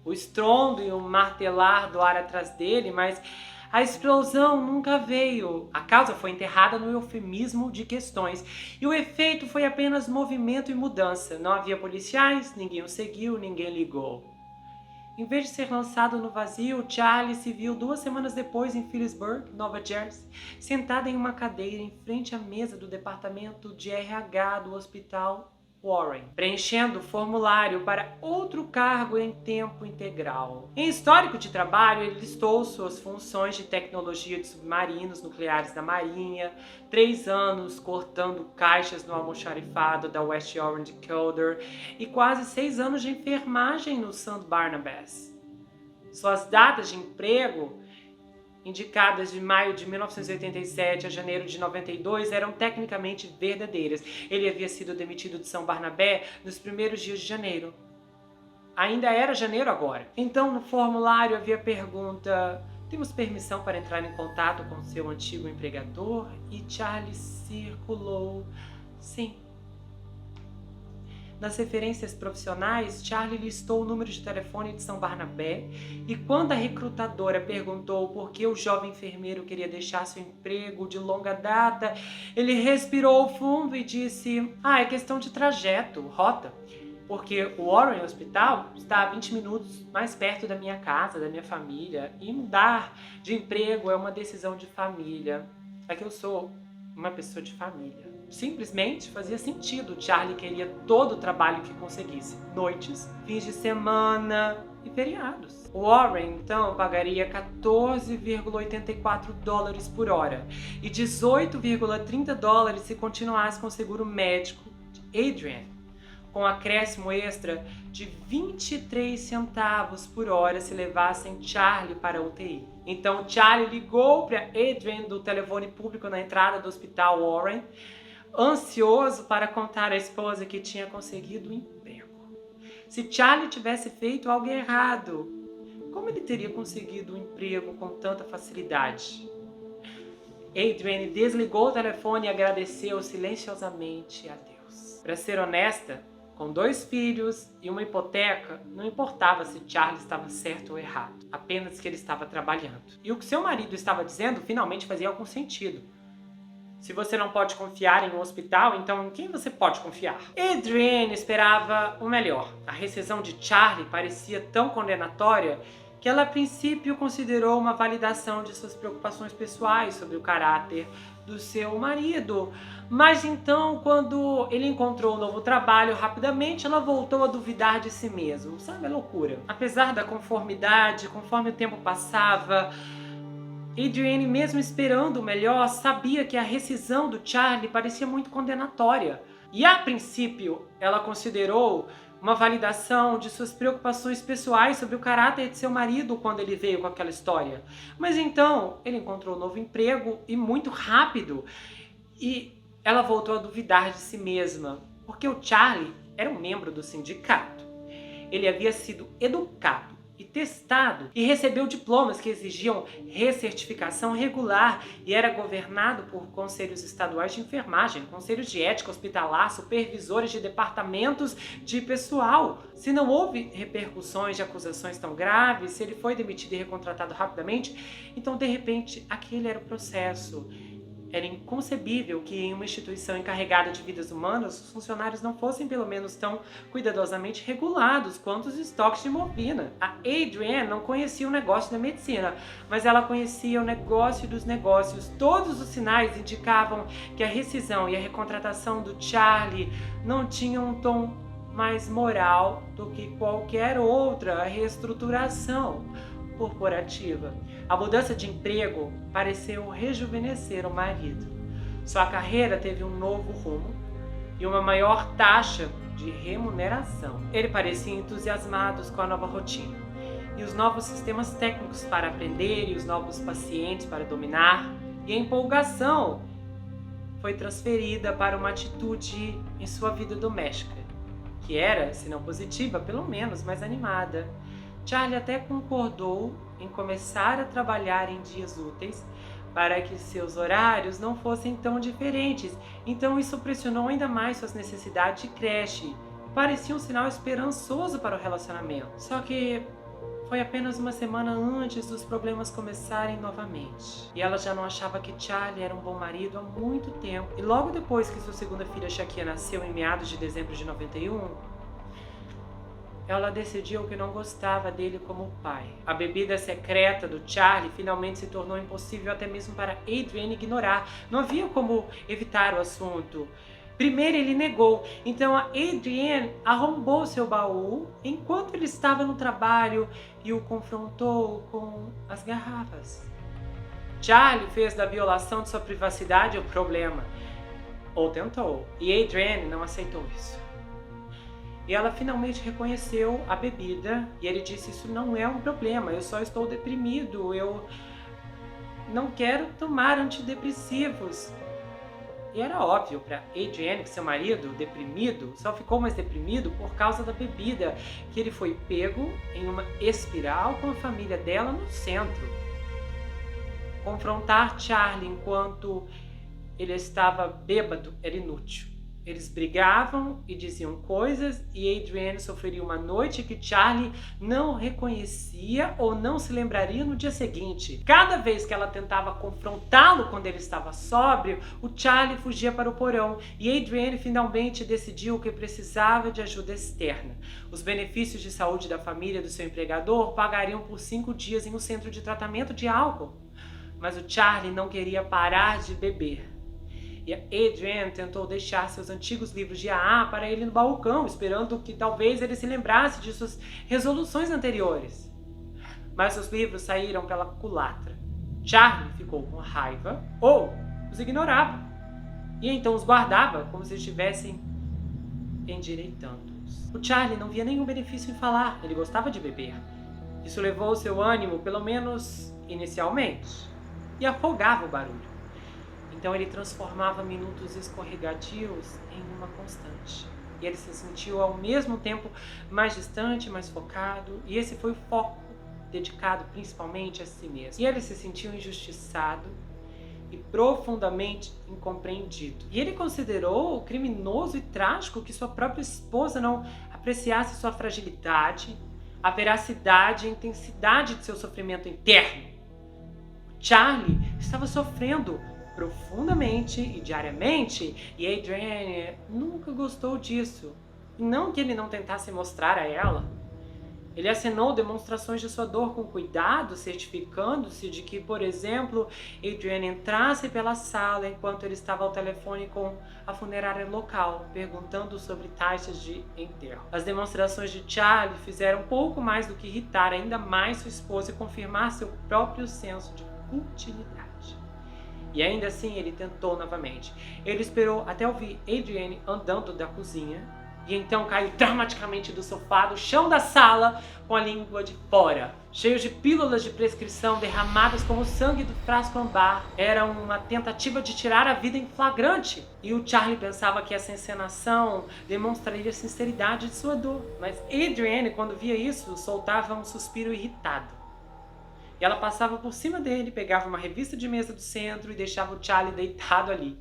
O estrondo e o martelar do ar atrás dele, mas a explosão nunca veio. A causa foi enterrada no eufemismo de questões. E o efeito foi apenas movimento e mudança. Não havia policiais, ninguém o seguiu, ninguém ligou. Em vez de ser lançado no vazio, Charlie se viu 2 semanas depois em Phillipsburg, Nova Jersey, sentada em uma cadeira em frente à mesa do departamento de RH do hospital Warren, preenchendo o formulário para outro cargo em tempo integral. Em histórico de trabalho, ele listou suas funções de tecnologia de submarinos nucleares da Marinha, 3 anos cortando caixas no almoxarifado da West Orange Decoder e quase 6 anos de enfermagem no St. Barnabas. Suas datas de emprego, indicadas de maio de 1987 a janeiro de 92, eram tecnicamente verdadeiras. Ele havia sido demitido de São Barnabé nos primeiros dias de janeiro. Ainda era janeiro agora. Então, no formulário havia a pergunta: temos permissão para entrar em contato com seu antigo empregador? E Charlie circulou sim. Nas referências profissionais, Charlie listou o número de telefone de São Barnabé e quando a recrutadora perguntou por que o jovem enfermeiro queria deixar seu emprego de longa data, ele respirou fundo e disse: é questão de trajeto, rota, porque o Warren Hospital está a 20 minutos mais perto da minha casa, da minha família, e mudar de emprego é uma decisão de família. É que eu sou uma pessoa de família. Simplesmente fazia sentido. Charlie queria todo o trabalho que conseguisse. Noites, fins de semana e feriados. Warren, então, pagaria $14,84 por hora e $18,30 se continuasse com o seguro médico de Adrienne, com acréscimo extra de 23 centavos por hora se levassem Charlie para a UTI. Então, Charlie ligou para Adrienne do telefone público na entrada do hospital Warren, ansioso para contar à esposa que tinha conseguido um emprego. Se Charlie tivesse feito algo errado, como ele teria conseguido um emprego com tanta facilidade? Adrienne desligou o telefone e agradeceu silenciosamente a Deus. Para ser honesta, com 2 filhos e uma hipoteca, não importava se Charlie estava certo ou errado, apenas que ele estava trabalhando. E o que seu marido estava dizendo finalmente fazia algum sentido. Se você não pode confiar em um hospital, então em quem você pode confiar? Adrienne esperava o melhor. A rescisão de Charlie parecia tão condenatória que ela a princípio considerou uma validação de suas preocupações pessoais sobre o caráter do seu marido. Mas então, quando ele encontrou um novo trabalho, rapidamente ela voltou a duvidar de si mesmo. Sabe, é loucura. Apesar da conformidade, conforme o tempo passava, Adrienne, mesmo esperando o melhor, sabia que a rescisão do Charlie parecia muito condenatória. E a princípio, ela considerou uma validação de suas preocupações pessoais sobre o caráter de seu marido quando ele veio com aquela história. Mas então, ele encontrou um novo emprego e muito rápido. E ela voltou a duvidar de si mesma, porque o Charlie era um membro do sindicato. Ele havia sido educado e testado e recebeu diplomas que exigiam recertificação regular e era governado por conselhos estaduais de enfermagem, conselhos de ética hospitalar, supervisores de departamentos de pessoal. Se não houve repercussões de acusações tão graves, se ele foi demitido e recontratado rapidamente, então de repente aquele era o processo. Era inconcebível que em uma instituição encarregada de vidas humanas, os funcionários não fossem pelo menos tão cuidadosamente regulados quanto os estoques de morfina. A Adrienne não conhecia o negócio da medicina, mas ela conhecia o negócio dos negócios. Todos os sinais indicavam que a rescisão e a recontratação do Charlie não tinham um tom mais moral do que qualquer outra reestruturação corporativa. A mudança de emprego pareceu rejuvenescer o marido. Sua carreira teve um novo rumo e uma maior taxa de remuneração. Ele parecia entusiasmado com a nova rotina e os novos sistemas técnicos para aprender e os novos pacientes para dominar, e a empolgação foi transferida para uma atitude em sua vida doméstica, que era, se não positiva, pelo menos mais animada. Charlie até concordou em começar a trabalhar em dias úteis para que seus horários não fossem tão diferentes. Então isso pressionou ainda mais suas necessidades de creche. Parecia um sinal esperançoso para o relacionamento. Só que foi apenas uma semana antes dos problemas começarem novamente. E ela já não achava que Charlie era um bom marido há muito tempo. E logo depois que sua segunda filha Shakia nasceu em meados de dezembro de 91, ela decidiu que não gostava dele como pai. A bebida secreta do Charlie finalmente se tornou impossível até mesmo para Adrienne ignorar. Não havia como evitar o assunto. Primeiro ele negou, então a Adrienne arrombou seu baú enquanto ele estava no trabalho e o confrontou com as garrafas. Charlie fez da violação de sua privacidade o problema, ou tentou, e Adrienne não aceitou isso. E ela finalmente reconheceu a bebida e ele disse: isso não é um problema, eu só estou deprimido, eu não quero tomar antidepressivos. E era óbvio para Adrienne que seu marido, deprimido, só ficou mais deprimido por causa da bebida, que ele foi pego em uma espiral com a família dela no centro. Confrontar Charlie enquanto ele estava bêbado era inútil. Eles brigavam e diziam coisas e Adrienne sofreria uma noite que Charlie não reconhecia ou não se lembraria no dia seguinte. Cada vez que ela tentava confrontá-lo quando ele estava sóbrio, o Charlie fugia para o porão e Adrienne finalmente decidiu que precisava de ajuda externa. Os benefícios de saúde da família do seu empregador pagariam por 5 dias em um centro de tratamento de álcool. Mas o Charlie não queria parar de beber. E a Adrienne tentou deixar seus antigos livros de AA para ele no balcão, esperando que talvez ele se lembrasse de suas resoluções anteriores. Mas os livros saíram pela culatra. Charlie ficou com raiva ou os ignorava. E então os guardava como se estivessem endireitando-os. O Charlie não via nenhum benefício em falar, ele gostava de beber. Isso levou seu ânimo, pelo menos inicialmente, e afogava o barulho. Então ele transformava minutos escorregadios em uma constante. E ele se sentiu ao mesmo tempo mais distante, mais focado. E esse foi o foco dedicado principalmente a si mesmo. E ele se sentiu injustiçado e profundamente incompreendido. E ele considerou criminoso e trágico que sua própria esposa não apreciasse sua fragilidade, a veracidade e a intensidade de seu sofrimento interno. Charlie estava sofrendo profundamente e diariamente, e Adrienne nunca gostou disso. E não que ele não tentasse mostrar a ela. Ele assinou demonstrações de sua dor com cuidado, certificando-se de que, por exemplo, Adrienne entrasse pela sala enquanto ele estava ao telefone com a funerária local, perguntando sobre taxas de enterro. As demonstrações de Charlie fizeram pouco mais do que irritar ainda mais sua esposa e confirmar seu próprio senso de utilidade. E ainda assim ele tentou novamente. Ele esperou até ouvir Adrienne andando da cozinha e então caiu dramaticamente do sofá, do chão da sala, com a língua de fora, cheio de pílulas de prescrição derramadas como o sangue do frasco âmbar. Era uma tentativa de tirar a vida em flagrante. E o Charlie pensava que essa encenação demonstraria a sinceridade de sua dor. Mas Adrienne, quando via isso, soltava um suspiro irritado. E ela passava por cima dele, pegava uma revista de mesa do centro e deixava o Charlie deitado ali,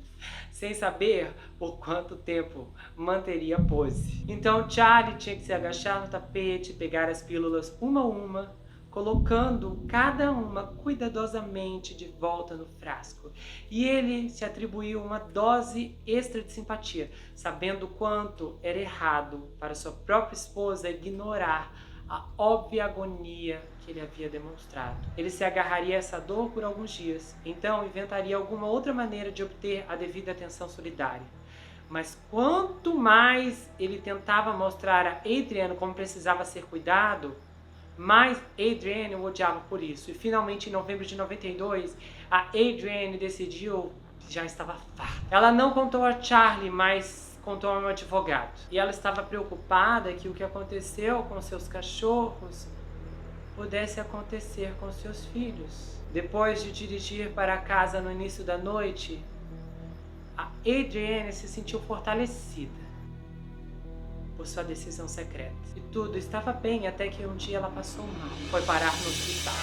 sem saber por quanto tempo manteria a pose. Então o Charlie tinha que se agachar no tapete, pegar as pílulas uma a uma, colocando cada uma cuidadosamente de volta no frasco. E ele se atribuiu uma dose extra de simpatia, sabendo quanto era errado para sua própria esposa ignorar a óbvia agonia que ele havia demonstrado. Ele se agarraria a essa dor por alguns dias, então inventaria alguma outra maneira de obter a devida atenção solidária. Mas quanto mais ele tentava mostrar a Adrienne como precisava ser cuidado, mais Adrienne o odiava por isso. E finalmente, em novembro de 92, a Adrienne decidiu que já estava farta. Ela não contou a Charlie, mas contou ao meu advogado. E ela estava preocupada que o que aconteceu com seus cachorros pudesse acontecer com seus filhos. Depois de dirigir para casa no início da noite, a Adrienne se sentiu fortalecida por sua decisão secreta. E tudo estava bem até que um dia ela passou mal. Foi parar no hospital.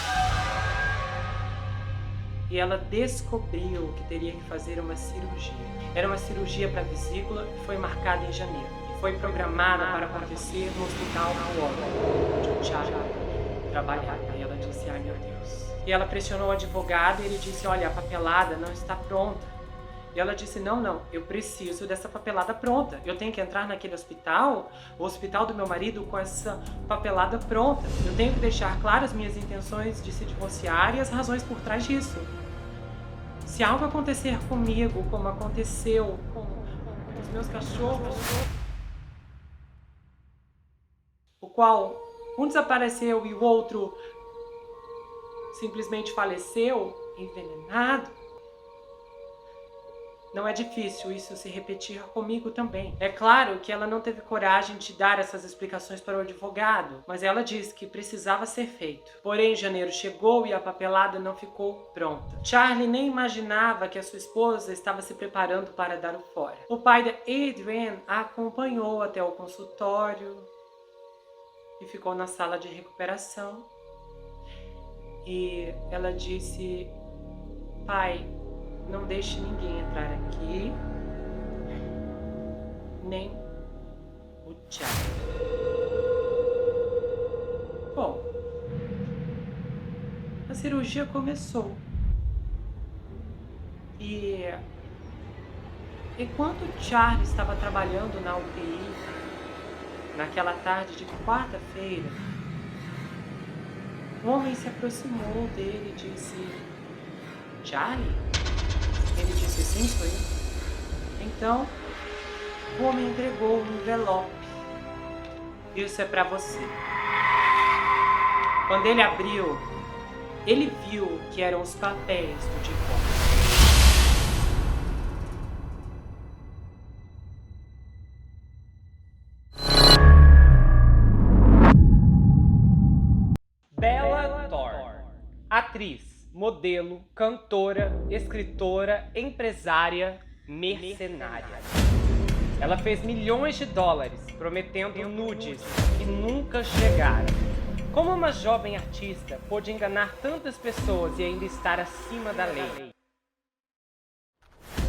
E ela descobriu que teria que fazer uma cirurgia. Era uma cirurgia para a vesícula e foi marcada em janeiro. E foi programada para acontecer no hospital Howard, onde o Charlie trabalhava. E ela disse, ai meu Deus. E ela pressionou o advogado e ele disse, olha, a papelada não está pronta. E ela disse, não, eu preciso dessa papelada pronta. Eu tenho que entrar naquele hospital, o hospital do meu marido, com essa papelada pronta. Eu tenho que deixar claras minhas intenções de se divorciar e as razões por trás disso. Se algo acontecer comigo, como aconteceu com os meus cachorros, o qual um desapareceu e o outro simplesmente faleceu, envenenado, não é difícil isso se repetir comigo também. É claro que ela não teve coragem de dar essas explicações para o advogado, mas ela disse que precisava ser feito. Porém, janeiro chegou e a papelada não ficou pronta. Charlie nem imaginava que a sua esposa estava se preparando para dar o fora. O pai da Adrienne a acompanhou até o consultório e ficou na sala de recuperação. E ela disse, pai, não deixe ninguém entrar aqui, nem o Charlie. Bom, a cirurgia começou. E enquanto o Charlie estava trabalhando na UTI, naquela tarde de quarta-feira, um homem se aproximou dele e disse, Charlie? Ele disse, sim, sou eu. Então, o homem entregou um envelope. Isso é pra você. Quando ele abriu, ele viu que eram os papéis do divórcio. Bella Thorne, atriz, modelo, cantora, escritora, empresária, mercenária. Ela fez milhões de dólares prometendo nudes que nunca chegaram. Como uma jovem artista pôde enganar tantas pessoas e ainda estar acima da lei?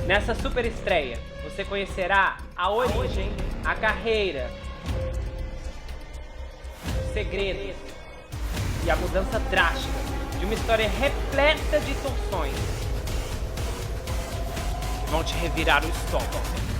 Nessa super estreia, você conhecerá a origem, a carreira, os segredos e a mudança drástica de uma história repleta de torções que vão te revirar o estômago.